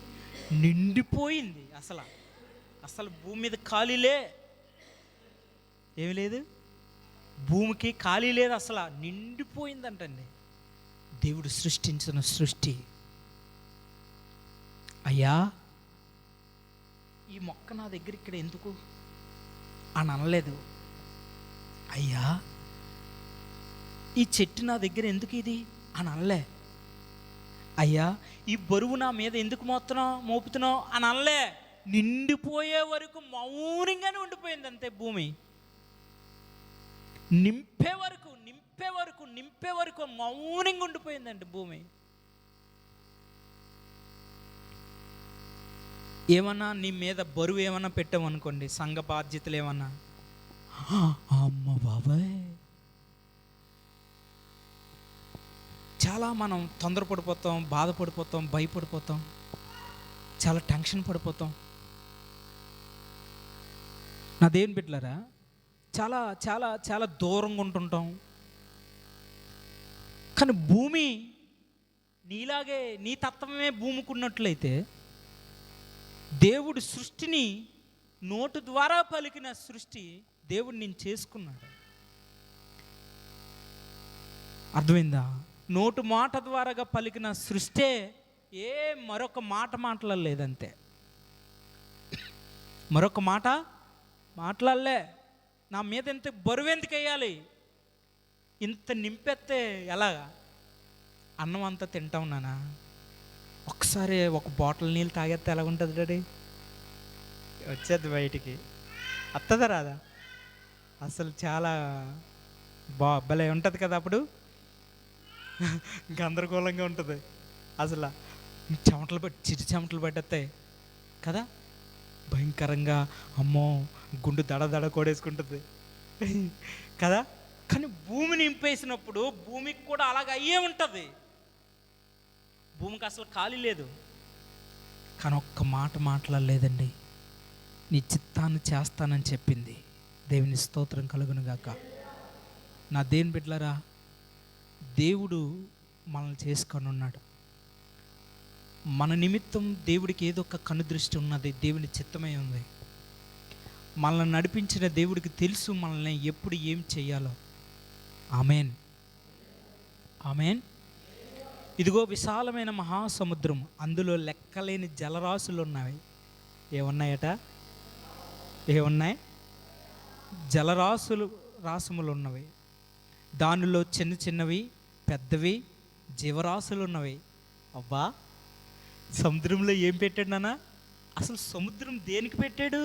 నిండిపోయింది. అసలు భూమి మీద ఖాళీలే, ఏమి లేదు. భూమికి ఖాళీ లేదు, అసలు నిండిపోయిందంటండి. దేవుడు సృష్టించిన సృష్టి. అయ్యా, ఈ మొక్క నా దగ్గర ఇక్కడ ఎందుకు అని అనలేదు. అయ్యా, ఈ చెట్టు నా దగ్గర ఎందుకు ఇది అని అనలే. అయ్యా, ఈ బరువు నా మీద ఎందుకు మోపుతున్నావు అని అనలే. నిండిపోయే వరకు మౌనంగానే ఉండిపోయింది అంతే. భూమి నింపే వరకు మౌనంగా ఉండిపోయిందండి భూమి. ఏమన్నా నీ మీద బరువు ఏమన్నా పెట్టామనుకోండి, సంఘ బాధ్యతలు ఏమన్నా, అమ్మ బాబాయ్, చాలా మనం తొందరపడిపోతాం, బాధపడిపోతాం, భయపడిపోతాం, చాలా టెన్షన్ పడిపోతాం. నా దేవుని బిడ్డలారా, చాలా చాలా చాలా దూరంగా ఉంటుంటాం. కానీ భూమి నీలాగే, నీ తత్వమే భూమికి ఉన్నట్లయితే, దేవుడు సృష్టిని నోటు ద్వారా పలికిన సృష్టి దేవుడు నేను చేసుకున్నాడు. అర్థమైందా? నోటు మాట ద్వారాగా పలికిన సృష్టే, మరొక మాట మాట్లాడలేదంతే. మరొక మాట మాట్లాడలే. నా మీద ఇంత బరువు ఎందుకు వేయాలి? ఇంత నింపెత్తే ఎలాగా? అన్నం అంతా తింటా ఉన్నానా? ఒకసారి ఒక బాటిల్ నీళ్ళు తాగేస్తే ఎలా ఉంటుంది డాడీ? వచ్చేది బయటికి, వస్తుందా రాదా? అసలు చాలా భలే ఉంటుంది కదా. అప్పుడు గందరగోళంగా ఉంటుంది. అసలు చిటి చెమటలు పట్టేస్తాయి కదా, భయంకరంగా. అమ్మో, గుండు దడ కొడేసుకుంటుంది కదా. కానీ భూమి నింపేసినప్పుడు భూమికి కూడా అలాగ అయ్యే ఉంటుంది. భూమికి అసలు ఖాళీ లేదు. కానీ ఒక్క మాట మాట్లాడలేదండి. నీ చిత్తాన్ని చేస్తానని చెప్పింది. దేవుని స్తోత్రం కలుగును గాక. నా దేని బిడ్డలారా, దేవుడు మనల్ని చేసుకొని ఉన్నాడు. మన నిమిత్తం దేవుడికి ఏదో ఒక కనుదృష్టి ఉన్నది. దేవుని చిత్తమై ఉంది. మనల్ని నడిపించిన దేవుడికి తెలుసు మనల్ని ఎప్పుడు ఏం చేయాలో. Amen, amen. ఇదిగో విశాలమైన మహాసముద్రం, అందులో లెక్కలేని జలరాశులు ఉన్నవి. ఏమున్నాయట? ఏమున్నాయి? రాసములు ఉన్నవి. దానిలో చిన్న చిన్నవి, పెద్దవి జీవరాశులు ఉన్నవి. అబ్బా, సముద్రంలో ఏం పెట్టాడు నాన్న? అసలు సముద్రం దేనికి పెట్టాడు?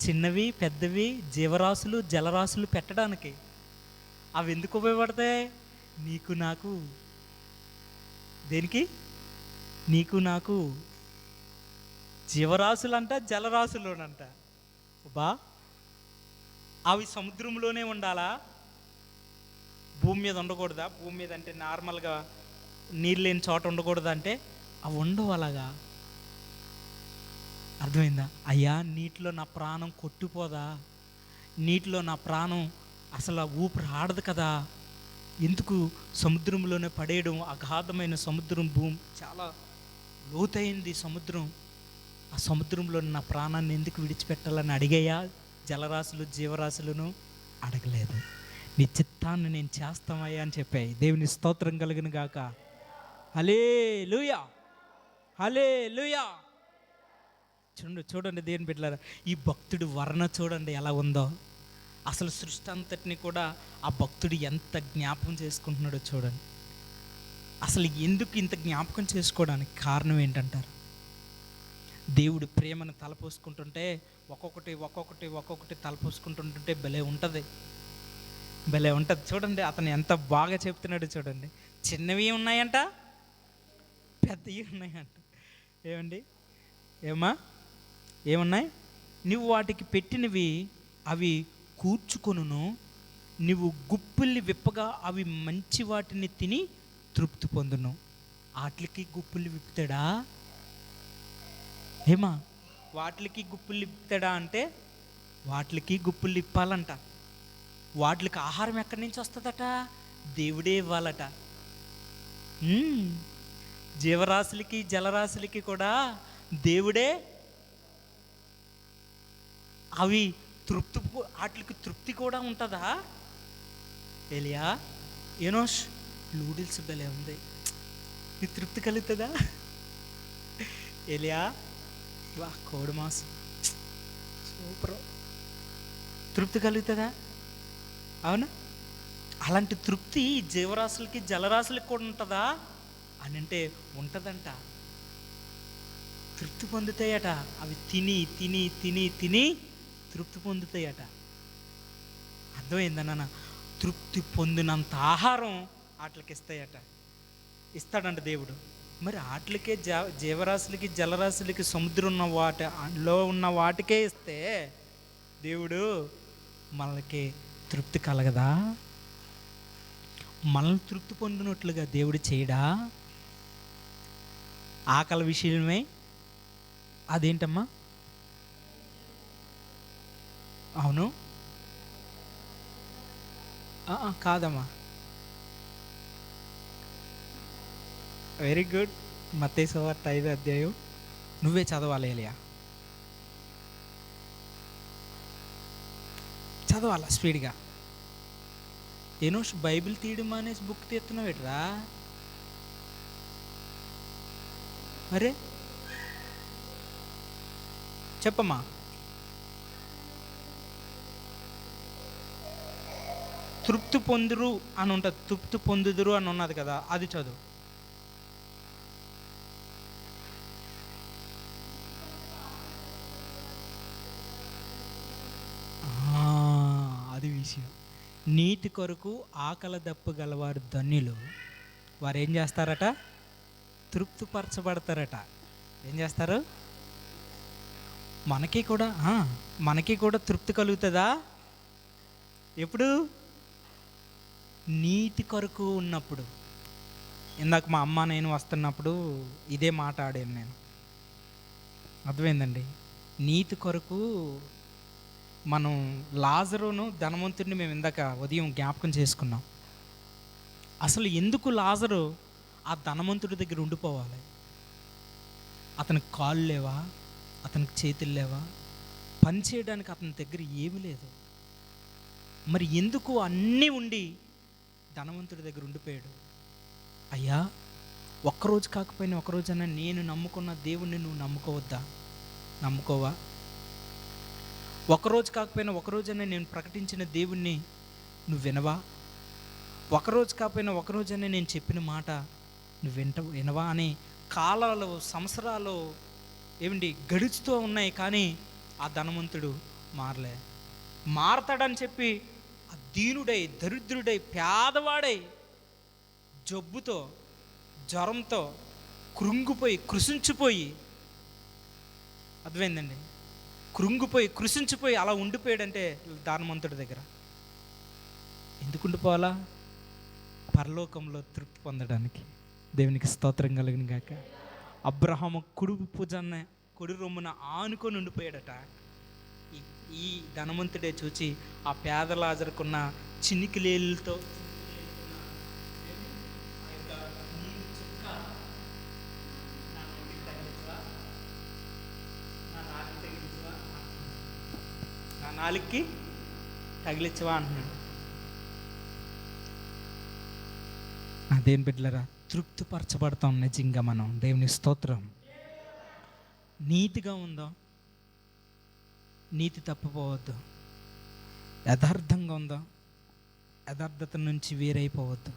చిన్నవి, పెద్దవి, జీవరాశులు, జలరాశులు పెట్టడానికి. అవి ఎందుకు ఉపయోగపడతాయి? నీకు నాకు. దేనికి? నీకు నాకు. జీవరాశులంట, జలరాశులోనంట. బా, అవి సముద్రంలోనే ఉండాలా? భూమి మీద ఉండకూడదా? భూమి మీద అంటే నార్మల్గా నీళ్ళు లేని చోట ఉండకూడదా అంటే అవి ఉండవు అలాగా. అర్థమైందా? అయ్యా నీటిలో నా ప్రాణం కొట్టిపోదా, నీటిలో నా ప్రాణం అసలు ఊపిరి ఆడదు కదా, ఎందుకు సముద్రంలోనే పడేయడం? అగాధమైన సముద్రం, భూమి చాలా లోతైంది సముద్రం, ఆ సముద్రంలో నా ప్రాణాన్ని ఎందుకు విడిచిపెట్టాలని అడిగాయా జలరాశులు జీవరాశులను? అడగలేదు. నీ చిత్తాన్ని నేను చేస్తామయ్యా అని చెప్పాయి. దేవుని స్తోత్రం కలుగును గాక. హల్లెలూయా, హల్లెలూయా. చూడండి దేవుని బిడ్డలారా, ఈ భక్తుడి వర్ణ చూడండి ఎలా ఉందో. అసలు సృష్టి అంతటిని కూడా ఆ భక్తుడు ఎంత జ్ఞాపకం చేసుకుంటున్నాడో చూడండి. అసలు ఎందుకు ఇంత జ్ఞాపకం చేసుకోవడానికి కారణం ఏంటంటారు? దేవుడు ప్రేమను తలపోసుకుంటుంటే ఒక్కొక్కటి తలపోసుకుంటుంటే భలే ఉంటుంది. చూడండి అతను ఎంత బాగా చెప్తున్నాడు చూడండి. చిన్నవి ఉన్నాయంట, పెద్దవి ఉన్నాయంట. ఏమండి, ఏమున్నాయి? నువ్వు వాటికి పెట్టినవి అవి కూర్చుకొనును, నువ్వు గుప్పుల్ని విప్పగా అవి మంచి వాటిని తిని తృప్తి పొందును. వాటికి గుప్పుల్ని విప్పుతాడా? వాటికి గుప్పుల్ని విప్పుతాడా అంటే వాటికి గుప్పుల్ని ఇప్పాలంట. వాటికి ఆహారం ఎక్కడి నుంచి వస్తుందట? దేవుడే ఇవ్వాలట. జీవరాశులకి జలరాశులకి కూడా దేవుడే. అవి వాటికి తృప్తి కూడా ఉంటుందా? ఎలియా, ఏనోష్ నూడిల్స్ భలే ఉంది, నీకు తృప్తి కలుగుతుందా? ఎలియా, వా కోడి మాంసం సూపర్, తృప్తి కలుగుతుందా? అవునా? అలాంటి తృప్తి జీవరాశులకి జలరాశులకి కూడా ఉంటుందా అని అంటే ఉంటుందంట. తృప్తి పొందుతాయట. అవి తిని తిని తిని తిని తృప్తి పొందుతాయట. అర్థమైందన్న? తృప్తి పొందినంత ఆహారం వాటికి ఇస్తాయట, ఇస్తాడంట దేవుడు. మరి వాటికే జీవరాశులకి జలరాశులకి సముద్రం ఉన్న వాటిలో ఉన్న వాటికే ఇస్తే దేవుడు మనకి తృప్తి కలగదా? మనల్ని తృప్తి పొందినట్లుగా దేవుడు చేయడా? ఆకలి విషయమే అదేంటమ్మా? అవును, కాదమ్మా. Very good. మత్తయి సువార్త 5వ అధ్యాయం నువ్వే చదవాలి ఎలియా, చదవాలా స్పీడ్గా. ఏనో బైబిల్ తీయడం అనేసి బుక్ తీస్తున్నావు ఎట్రా? అరే చెప్పమ్మా. తృప్తి పొందురు అని ఉంటుంది, తృప్తి పొందుదురు అని ఉన్నది కదా, అది చదువు. అది విషయం. నీతి కొరకు ఆకలి దప్పు గలవారు ధన్యులు, వారు ఏం చేస్తారట? తృప్తిపరచబడతారట. ఏం చేస్తారు? మనకి కూడా తృప్తి కలుగుతుందా? ఎప్పుడు? నీతి కొరకు ఉన్నప్పుడు. ఇందాక మా అమ్మ నేను వస్తున్నప్పుడు ఇదే మాట ఆడాను నేను. అర్థమైందండి? నీతి కొరకు మనం లాజరును ధనవంతుడిని మేము ఇందాక ఉదయం జ్ఞాపకం చేసుకున్నాం. అసలు ఎందుకు లాజరు ఆ ధనవంతుడి దగ్గర ఉండిపోవాలి? అతనికి కాళ్ళు లేవా? అతనికి చేతులు లేవా? పని చేయడానికి అతని దగ్గర ఏమీ లేదు. మరి ఎందుకు అన్నీ ఉండి ధనవంతుడి దగ్గర ఉండిపోయాడు? అయ్యా, ఒక్కరోజు కాకపోయినా ఒకరోజైనా నేను నమ్ముకున్న దేవుణ్ణి నువ్వు నమ్ముకోవద్దా? నమ్ముకోవా? ఒకరోజు కాకపోయినా ఒకరోజైనా నేను ప్రకటించిన దేవుణ్ణి నువ్వు వినవా? ఒకరోజు కాకపోయినా ఒకరోజైనా నేను చెప్పిన మాట నువ్వు వినవా? అని కాలాలు సంవత్సరాలు గడుచుతూ ఉన్నాయి, కానీ ఆ ధనవంతుడు మారతాడని చెప్పి ఆ దీనుడై, దరిద్రుడై, పేదవాడై, జబ్బుతో, జ్వరంతో కృంగిపోయి కృషించిపోయి, అర్థమైందండి, కృషించిపోయి అలా ఉండిపోయాడంటే ధనవంతుడి దగ్గర. ఎందుకు ఉండిపోవాలా? పరలోకంలో తృప్తి పొందడానికి. దేవునికి స్తోత్రం కలిగిన గాక. అబ్రహాము కుడి రొమ్మున ఆనుకొని ఉండిపోయాడట. ఈ ధనవంతుడే చూచి ఆ పేద లాజరుకున్న చినికిలేళ్ళతో నా నాలుగుకి తగిలించవా అంటున్నాడు. అదేం బిడ్డలరా, తృప్తిపరచబడతాం నిజంగా మనం. దేవుని స్తోత్రం. నీతిగా ఉందో, నీతి తప్పిపోవద్దు. యథార్థంగా ఉందో, యథార్థత నుంచి వేరైపోవద్దు.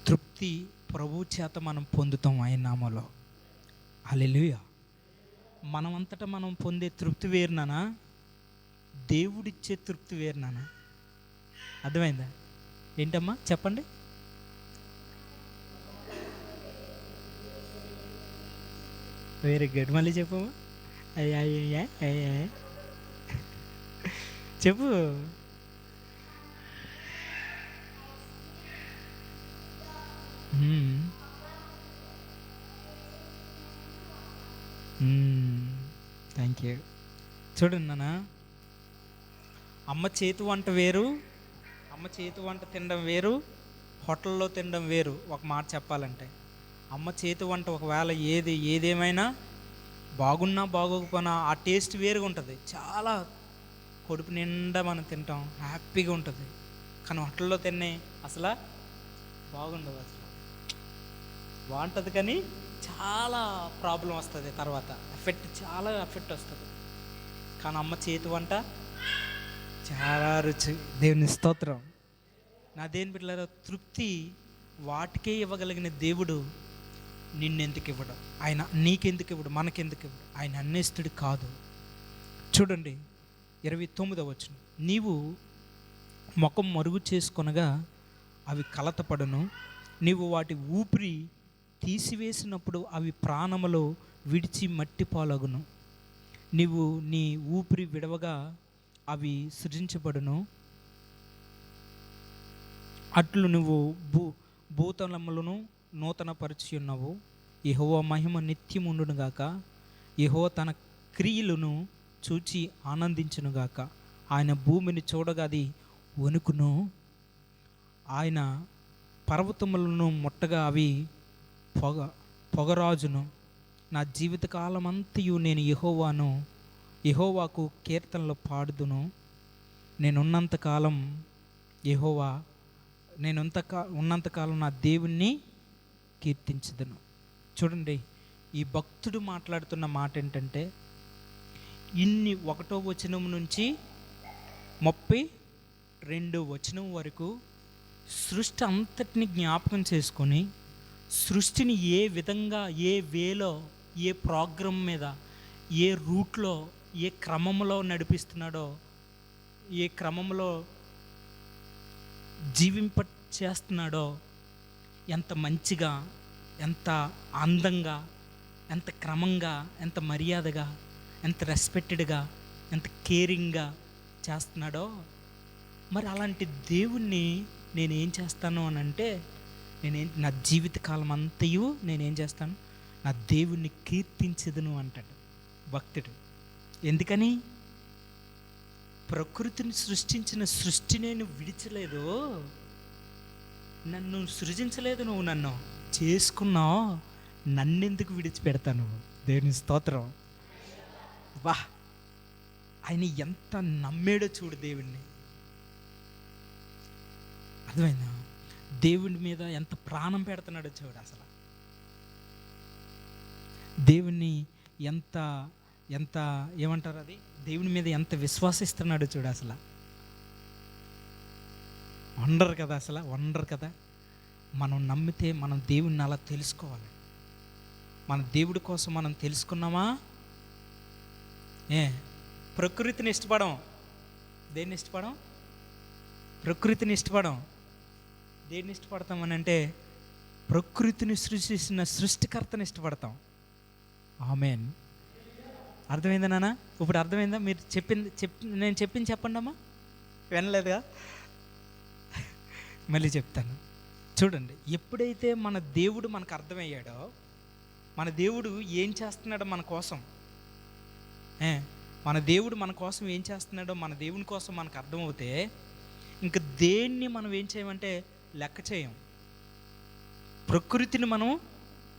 తృప్తి ప్రభు చేత మనం పొందుతాం ఆయన నామములో. హల్లెలూయా. మనమంతటా మనం పొందే తృప్తి వేరునానా, దేవుడిచ్చే తృప్తి వేరునానా? అర్థమైందా? ఏంటమ్మా చెప్పండి. Very good. మళ్ళీ చెప్పమ్మా. అయ్యా చెప్పు. Thank you. చూడండి నాన్న, అమ్మ చేతి వంట వేరు, అమ్మ చేతి వంట తినడం వేరు, హోటల్లో తినడం వేరు. ఒక మాట చెప్పాలంటే, అమ్మ చేతి వంట ఒకవేళ ఏదేమైనా బాగున్నా బాగోకపోయినా ఆ టేస్ట్ వేరుగా ఉంటుంది. చాలా కడుపు నిండా మనం తింటాం, హ్యాపీగా ఉంటుంది. కానీ హోటల్లో తినే అసలు బాగుండదు. అసలు బాగుంటుంది కానీ చాలా ప్రాబ్లం వస్తుంది, తర్వాత చాలా ఎఫెక్ట్ వస్తుంది. కానీ అమ్మ చేతి వంట చాలా రుచి. దేవుని స్తోత్రం. నా దేని బిడ్డలారా, తృప్తి వాటికే ఇవ్వగలిగిన దేవుడు నిన్నెందుకు ఇవ్వడం? ఆయన నీకెందుకు ఇవ్వడు? మనకెందుకు ఇవ్వడు? ఆయన అన్నేస్తుడు కాదు. చూడండి 29వ వచనం. నీవు ముఖం మరుగు చేసుకొనగా అవి కలతపడను, నీవు వాటి ఊపిరి తీసివేసినప్పుడు అవి ప్రాణములో విడిచి మట్టి పాలగును. నీవు నీ ఊపిరి విడవగా అవి సృజించబడును. అట్లు నువ్వు భూతలములను నూతన పరిచి ఉన్నావు. యెహోవా మహిమ నిత్యముండునుగాక. యెహోవా తన క్రియలను చూచి ఆనందించునుగాక. ఆయన భూమిని చూడగా అది వణుకును. ఆయన పర్వతములను ముట్టగా అవి పొగరాజును. నా జీవితకాలమంతయు నేను యెహోవాకు కీర్తనలు పాడుదును. ఉన్నంతకాలం నా దేవుణ్ణి కీర్తించదును. చూడండి, ఈ భక్తుడు మాట్లాడుతున్న మాట ఏంటంటే, 1వ వచనం నుంచి 32వ వచనం వరకు సృష్టి అంతటిని జ్ఞాపకం చేసుకొని, సృష్టిని ఏ విధంగా, ఏ వేలో, ఏ ప్రోగ్రాం మీద, ఏ రూట్లో, ఏ క్రమంలో నడిపిస్తున్నాడో, ఏ క్రమంలో చేస్తున్నాడో, ఎంత మంచిగా, ఎంత అందంగా, ఎంత క్రమంగా, ఎంత మర్యాదగా, ఎంత రెస్పెక్టెడ్గా, ఎంత కేరింగ్గా చేస్తున్నాడో. మరి అలాంటి దేవుణ్ణి నేనేం చేస్తాను అని అంటే, నా జీవితకాలం అంతయు నేనేం చేస్తాను? నా దేవుణ్ణి కీర్తించదును అంటాడు భక్తుడు. ఎందుకని? ప్రకృతిని సృష్టించిన సృష్టి నేను విడిచలేదు, నన్ను సృజించలేదు, నువ్వు నన్ను చేసుకున్నావు, నన్నెందుకు విడిచిపెడతావు నువ్వు? దేవుని స్తోత్రం. వా, ఆయన ఎంత నమ్మేడో చూడు దేవుణ్ణి. అర్థమైందా? దేవుని మీద ఎంత ప్రాణం పెడుతున్నాడో చూడు. అసలు దేవుణ్ణి ఎంత ఎంత ఏమంటారు, అది దేవుని మీద ఎంత విశ్వాసిస్తున్నాడో చూడు. అసలు వండర్ కదా, అసలు వండర్ కదా. మనం నమ్మితే మనం దేవుణ్ణి అలా తెలుసుకోవాలి. మన దేవుడి కోసం మనం తెలుసుకున్నామా? ప్రకృతిని ఇష్టపడం. దేన్ని ఇష్టపడం? ప్రకృతిని ఇష్టపడం. దేన్ని ఇష్టపడతామని అంటే, ప్రకృతిని సృష్టించిన సృష్టికర్తని ఇష్టపడతాం. ఆమేన్. అర్థమైందా నాన్న? ఇప్పుడు అర్థమైందా? మీరు నేను చెప్పింది చెప్పండి అమ్మా. వినలేదుగా? మళ్ళీ చెప్తాను. చూడండి, ఎప్పుడైతే మన దేవుడు మనకు అర్థమయ్యాడో, మన దేవుడు ఏం చేస్తున్నాడో మన కోసం, మన దేవుడు మన కోసం ఏం చేస్తున్నాడో మన దేవుని కోసం మనకు అర్థమవుతే, ఇంక దేన్ని మనం ఏం చేయమంటే లెక్క చేయం. ప్రకృతిని మనం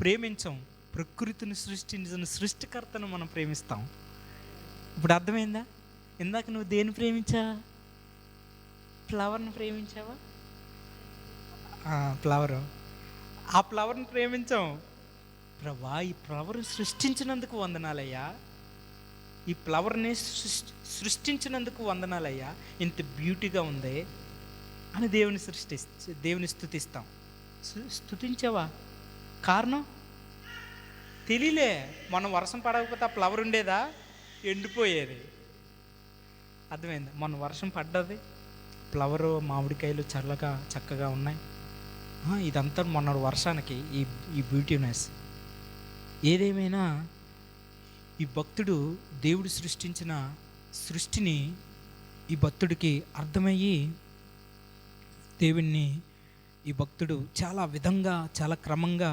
ప్రేమించం, ప్రకృతిని సృష్టించిన సృష్టికర్తను మనం ప్రేమిస్తాం. ఇప్పుడు అర్థమైందా? ఇందాక నువ్వు దేన్ని ప్రేమించావా? ఫ్లవర్ని ప్రేమించావా? ఫ్లవరు, ఆ ఫ్లవర్ని ప్రేమించాం. ప్రభా, ఈ ఫ్లవర్ సృష్టించినందుకు వందనాలయ్యా, ఈ ఫ్లవర్ని సృష్టించినందుకు వందనాలయ్యా, ఇంత బ్యూటీగా ఉంది అని దేవుని స్తుతిస్తాం. స్తుతించావా? కారణం తెలియలే. మొన్న వర్షం పడకపోతే ఆ ఫ్లవర్ ఉండేదా? ఎండిపోయేది. అర్థమైంది? మొన్న వర్షం పడ్డది, ఫ్లవరు, మామిడికాయలు చక్కగా ఉన్నాయి. ఇదంతా మొన్న వర్షానికి ఈ బ్యూటీనెస్. ఏదేమైనా ఈ భక్తుడు దేవుడు సృష్టించిన సృష్టిని ఈ భక్తుడికి అర్థమయ్యి, దేవుణ్ణి ఈ భక్తుడు చాలా విధంగా, చాలా క్రమంగా,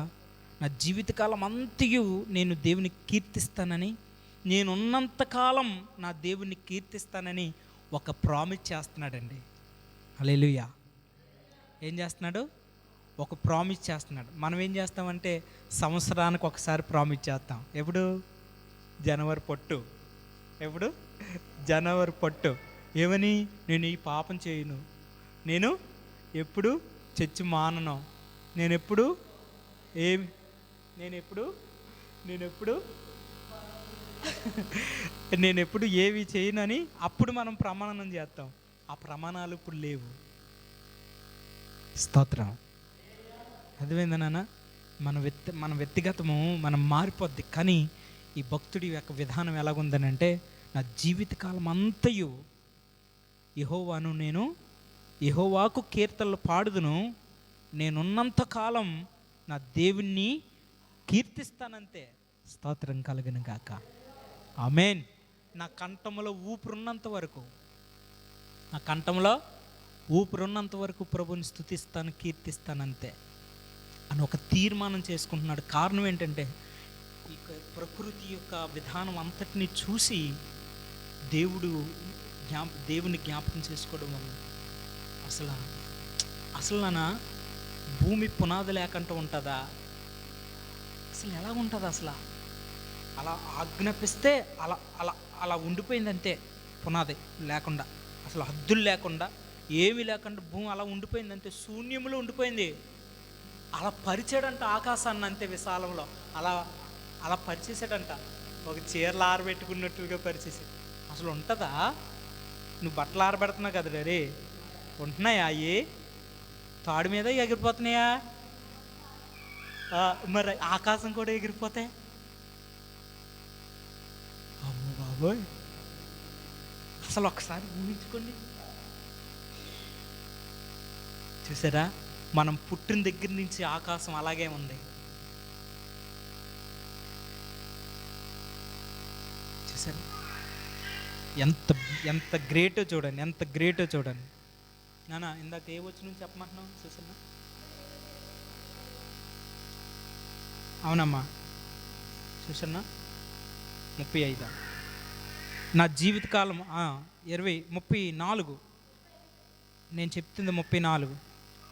నా జీవితకాలం అంతయు నేను దేవుని కీర్తిస్తానని, నేనున్నంతకాలం నా దేవుణ్ణి కీర్తిస్తానని ఒక ప్రామిస్ చేస్తున్నాడండి. హల్లెలూయా. ఏం చేస్తున్నాడు? ఒక ప్రామిస్ చేస్తున్నాడు. మనం ఏం చేస్తామంటే సంవత్సరానికి ఒకసారి ప్రామిస్ చేస్తాం. ఎప్పుడు? జనవరి పొట్టు. ఎప్పుడు? జనవరి పొట్టు. ఏమని? నేను ఈ పాపం చేయను, నేను ఎప్పుడు చచ్చి మానను, నేనెప్పుడు ఏవి చేయనని అప్పుడు మనం ప్రమాణం చేస్తాం. ఆ ప్రమాణాలు ఇప్పుడు లేవు. స్తోత్రం. అర్థమైందా నాన్న? మన వ్యక్తిగతము మనం మారిపోద్ది. కానీ ఈ భక్తుడి యొక్క విధానం ఎలాగుందని అంటే, నా జీవితకాలం అంతయు యెహోవాకు కీర్తనలు పాడుదును, నేనున్నంతకాలం నా దేవుణ్ణి కీర్తిస్తానంతే. స్తోత్రం కలుగును గాక. ఆమేన్. నా కంఠంలో ఊపిరున్నంత వరకు ప్రభుని స్తుతిస్తాను, కీర్తిస్తానంతే అని ఒక తీర్మానం చేసుకుంటున్నాడు. కారణం ఏంటంటే, ఈ ప్రకృతి యొక్క విధానం అంతటిని చూసి దేవుని జ్ఞాపకం చేసుకోవడం వల్ల అసలు నాన్న భూమి పునాది లేకుండా ఉంటుందా? అసలు ఎలా ఉంటుంది? అసలు అలా ఆజ్ఞాపిస్తే అలా అలా అలా ఉండిపోయిందంతే. పునాది లేకుండా, అసలు హద్దులు లేకుండా, ఏమీ లేకుండా భూమి అలా ఉండిపోయిందంతే, శూన్యంలో ఉండిపోయింది. అలా పరిచాడంట ఆకాశాన్ని, అంతే విశాలంలో అలా పరిచేసాడంట. ఒక చీరలు ఆరబెట్టుకున్నట్టుగా పరిచేసి. అసలు ఉంటుందా? నువ్వు బట్టలు ఆరబెడుతున్నావు కదా డాడీ, ఉంటున్నాయా? అవి తాడు మీద ఎగిరిపోతున్నాయా? మరి ఆకాశం కూడా ఎగిరిపోతాయి. అమ్మో బాబోయ్, అసలు ఒకసారి ఊహించుకోండి. చూసారా? మనం పుట్టిన దగ్గర నుంచి ఆకాశం అలాగే ఉంది. చూసారా? ఎంత గ్రేటో చూడండి. నాన్న ఇందాక ఏ వచ్చి నుంచి చెప్పమంటున్నావు? చూసన్నా? అవునమ్మా, చూసన్నా? 35. నా జీవితకాలం 34. నేను చెప్తుంది 34.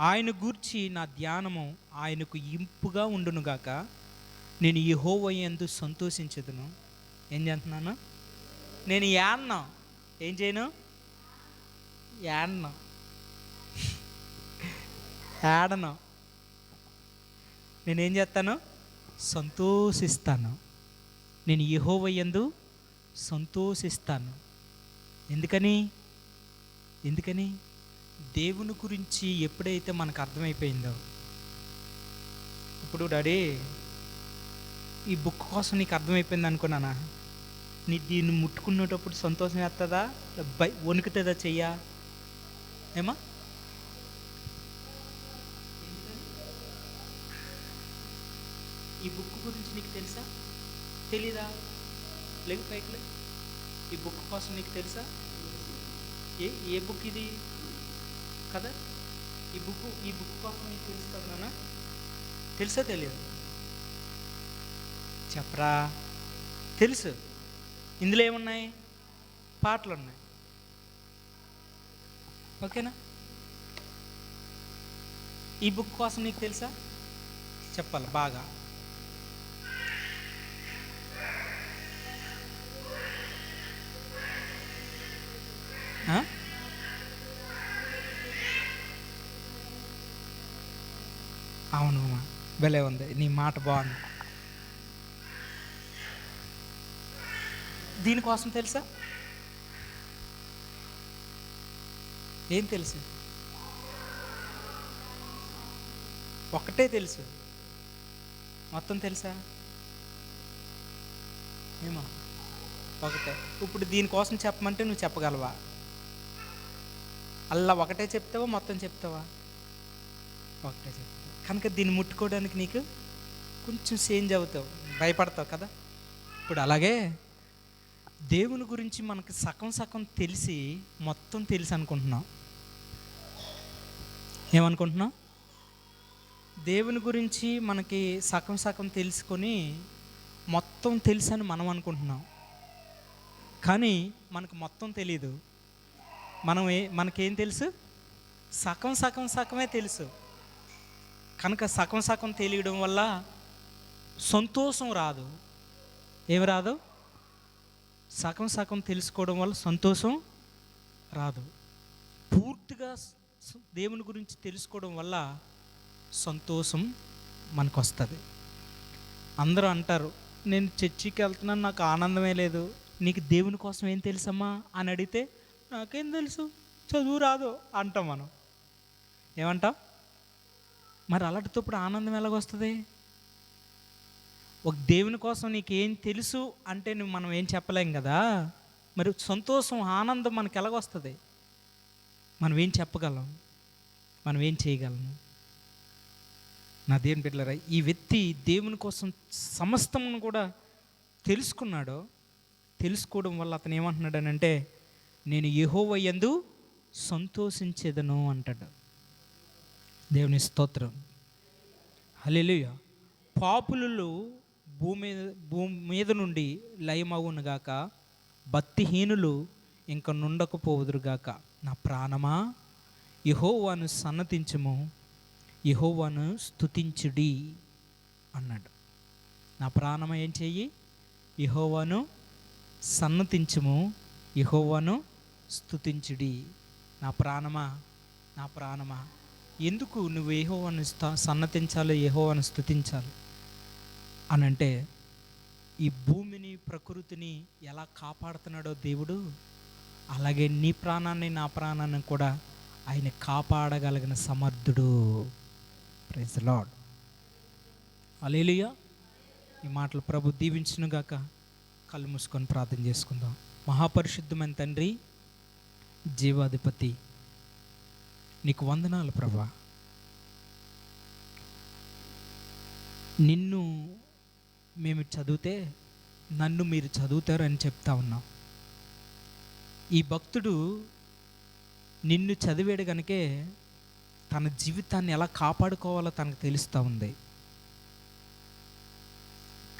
ఆయన గూర్చి నా ధ్యానము ఆయనకు ఇంపుగా ఉండునుగాక, నేను యెహోవా యందు సంతోషించదును. ఏం చేస్తున్నాను? నేను ఏం చేయను? ఏడను. నేనేం చేస్తాను? సంతోషిస్తాను. నేను యెహోవా యందు సంతోషిస్తాను. ఎందుకని? దేవుని గురించి ఎప్పుడైతే మనకు అర్థమైపోయిందో. ఇప్పుడు డాడీ, ఈ బుక్ కోసం నీకు అర్థమైపోయింది అనుకున్నానా? దీన్ని ముట్టుకునేటప్పుడు సంతోషం వేస్తుందా, వణుకుతుందా చెయ్యా? ఏమా? ఈ బుక్ గురించి నీకు తెలుసా? తెలీదా? లేవు పైకి. ఈ బుక్ కోసం నీకు తెలుసా? ఏ బుక్ ఇది కదా? ఈ బుక్ కోసం నీకు తెలుసు కదా నాన్న? తెలుసా తెలియదు? చెప్పరా. తెలుసు. ఇందులో ఏమున్నాయి? పాటలు ఉన్నాయి. ఓకేనా? ఈ బుక్ కోసం నీకు తెలుసా? చెప్పాలి బాగా. అవును, భలే ఉంది, నీ మాట బాగుంది. దీనికోసం తెలుసా? ఏం తెలుసు? ఒక్కటే తెలుసు, మొత్తం తెలుసా? ఏమో ఒకటే. ఇప్పుడు దీనికోసం చెప్పమంటే నువ్వు చెప్పగలవా? అలా ఒకటే చెప్తావా మొత్తం చెప్తావా? ఒకటే చెప్తావు. కనుక దీన్ని ముట్టుకోవడానికి నీకు కొంచెం చేంజ్ అవుతావు, భయపడతావు కదా. ఇప్పుడు అలాగే దేవుని గురించి మనకి సగం సగం తెలిసి మొత్తం తెలుసు అనుకుంటున్నాం. ఏమనుకుంటున్నాం? దేవుని గురించి మనకి సగం సగం తెలుసుకొని మొత్తం తెలుసు అని మనం అనుకుంటున్నాం. కానీ మనకు మొత్తం తెలియదు. మనకేం తెలుసు? సగం సగం సగమే తెలుసు. కనుక సగం సగం తెలియడం వల్ల సంతోషం రాదు. ఏమి రాదు? సగం సగం తెలుసుకోవడం వల్ల సంతోషం రాదు. పూర్తిగా దేవుని గురించి తెలుసుకోవడం వల్ల సంతోషం మనకు వస్తుంది. అందరూ అంటారు, నేను చర్చికి వెళ్తున్నాను, నాకు ఆనందమే లేదు. నీకు దేవుని కోసం ఏం తెలుసమ్మా అని అడిగితే, నాకేం తెలుసు, చదువు రాదు అంటాం మనం. ఏమంటాం? మరి అలాంటిప్పుడు ఆనందం ఎలాగొస్తుంది? ఒక దేవుని కోసం నీకేం తెలుసు అంటే మనం ఏం చెప్పలేం కదా. మరి సంతోషం ఆనందం మనకు ఎలాగొస్తుంది? మనం ఏం చెప్పగలం? మనం ఏం చేయగలము? నా దేవుని బిడ్డలారా, ఈ వ్యక్తి దేవుని కోసం సమస్తమును కూడా తెలుసుకున్నాడు. తెలుసుకోవడం వల్ల అతను ఏమంటున్నాడనంటే, నేను యెహోవా యందు సంతోషించేదను అంటాడు. దేవుని స్తోత్రం, హల్లెలూయా. పాపులు భూమి మీద నుండి లయమవునుగాక, భక్తిహీనులు ఇంక నుండకపోవుదురుగాక. నా ప్రాణమా యెహోవాను సన్నతించుము, యెహోవాను స్తుతించుడి అన్నాడు. నా ప్రాణమా ఏం చెయ్యి? యెహోవాను సన్నతించుము, యెహోవాను స్తుతించుడి. నా ప్రాణమా, నా ప్రాణమా. ఎందుకు నువ్వు యెహోవాను సన్నతించాలి, యెహోవాను స్తుతించాలి అని అంటే, ఈ భూమిని ప్రకృతిని ఎలా కాపాడుతున్నాడో దేవుడు, అలాగే నీ ప్రాణాన్ని నా ప్రాణాన్ని కూడా ఆయన కాపాడగలిగిన సమర్థుడు. ప్రైజ్ ది లార్డ్, హల్లెలూయా. ఈ మాటలు ప్రభు దీవించునుగాక. కళ్ళు మూసుకొని ప్రార్థన చేసుకుందాం. మహాపరిశుద్ధమైన తండ్రి, జీవాధిపతి, నీకు వందనాలు ప్రభా. నిన్ను మేము చదివితే నన్ను మీరు చదువుతారని చెప్తా ఉన్నాం. ఈ భక్తుడు నిన్ను చదివాడు కనుకే తన జీవితాన్ని ఎలా కాపాడుకోవాలో తనకు తెలుస్తూ ఉంది.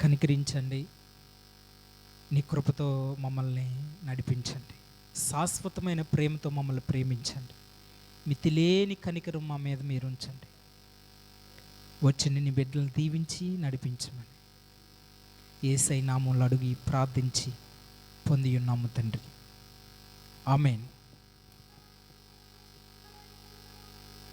కనికరించండి, నీ కృపతో మమ్మల్ని నడిపించండి, శాశ్వతమైన ప్రేమతో మమ్మల్ని ప్రేమించండి, మితిలేని కనికరం మా మీద మీరు ఉంచండి. వచ్చిన నీ బిడ్డలను దీవించి నడిపించమని యేసయ్య నామములో అడిగి ప్రార్థించి పొంది ఉన్నాము తండ్రి. ఆమేన్.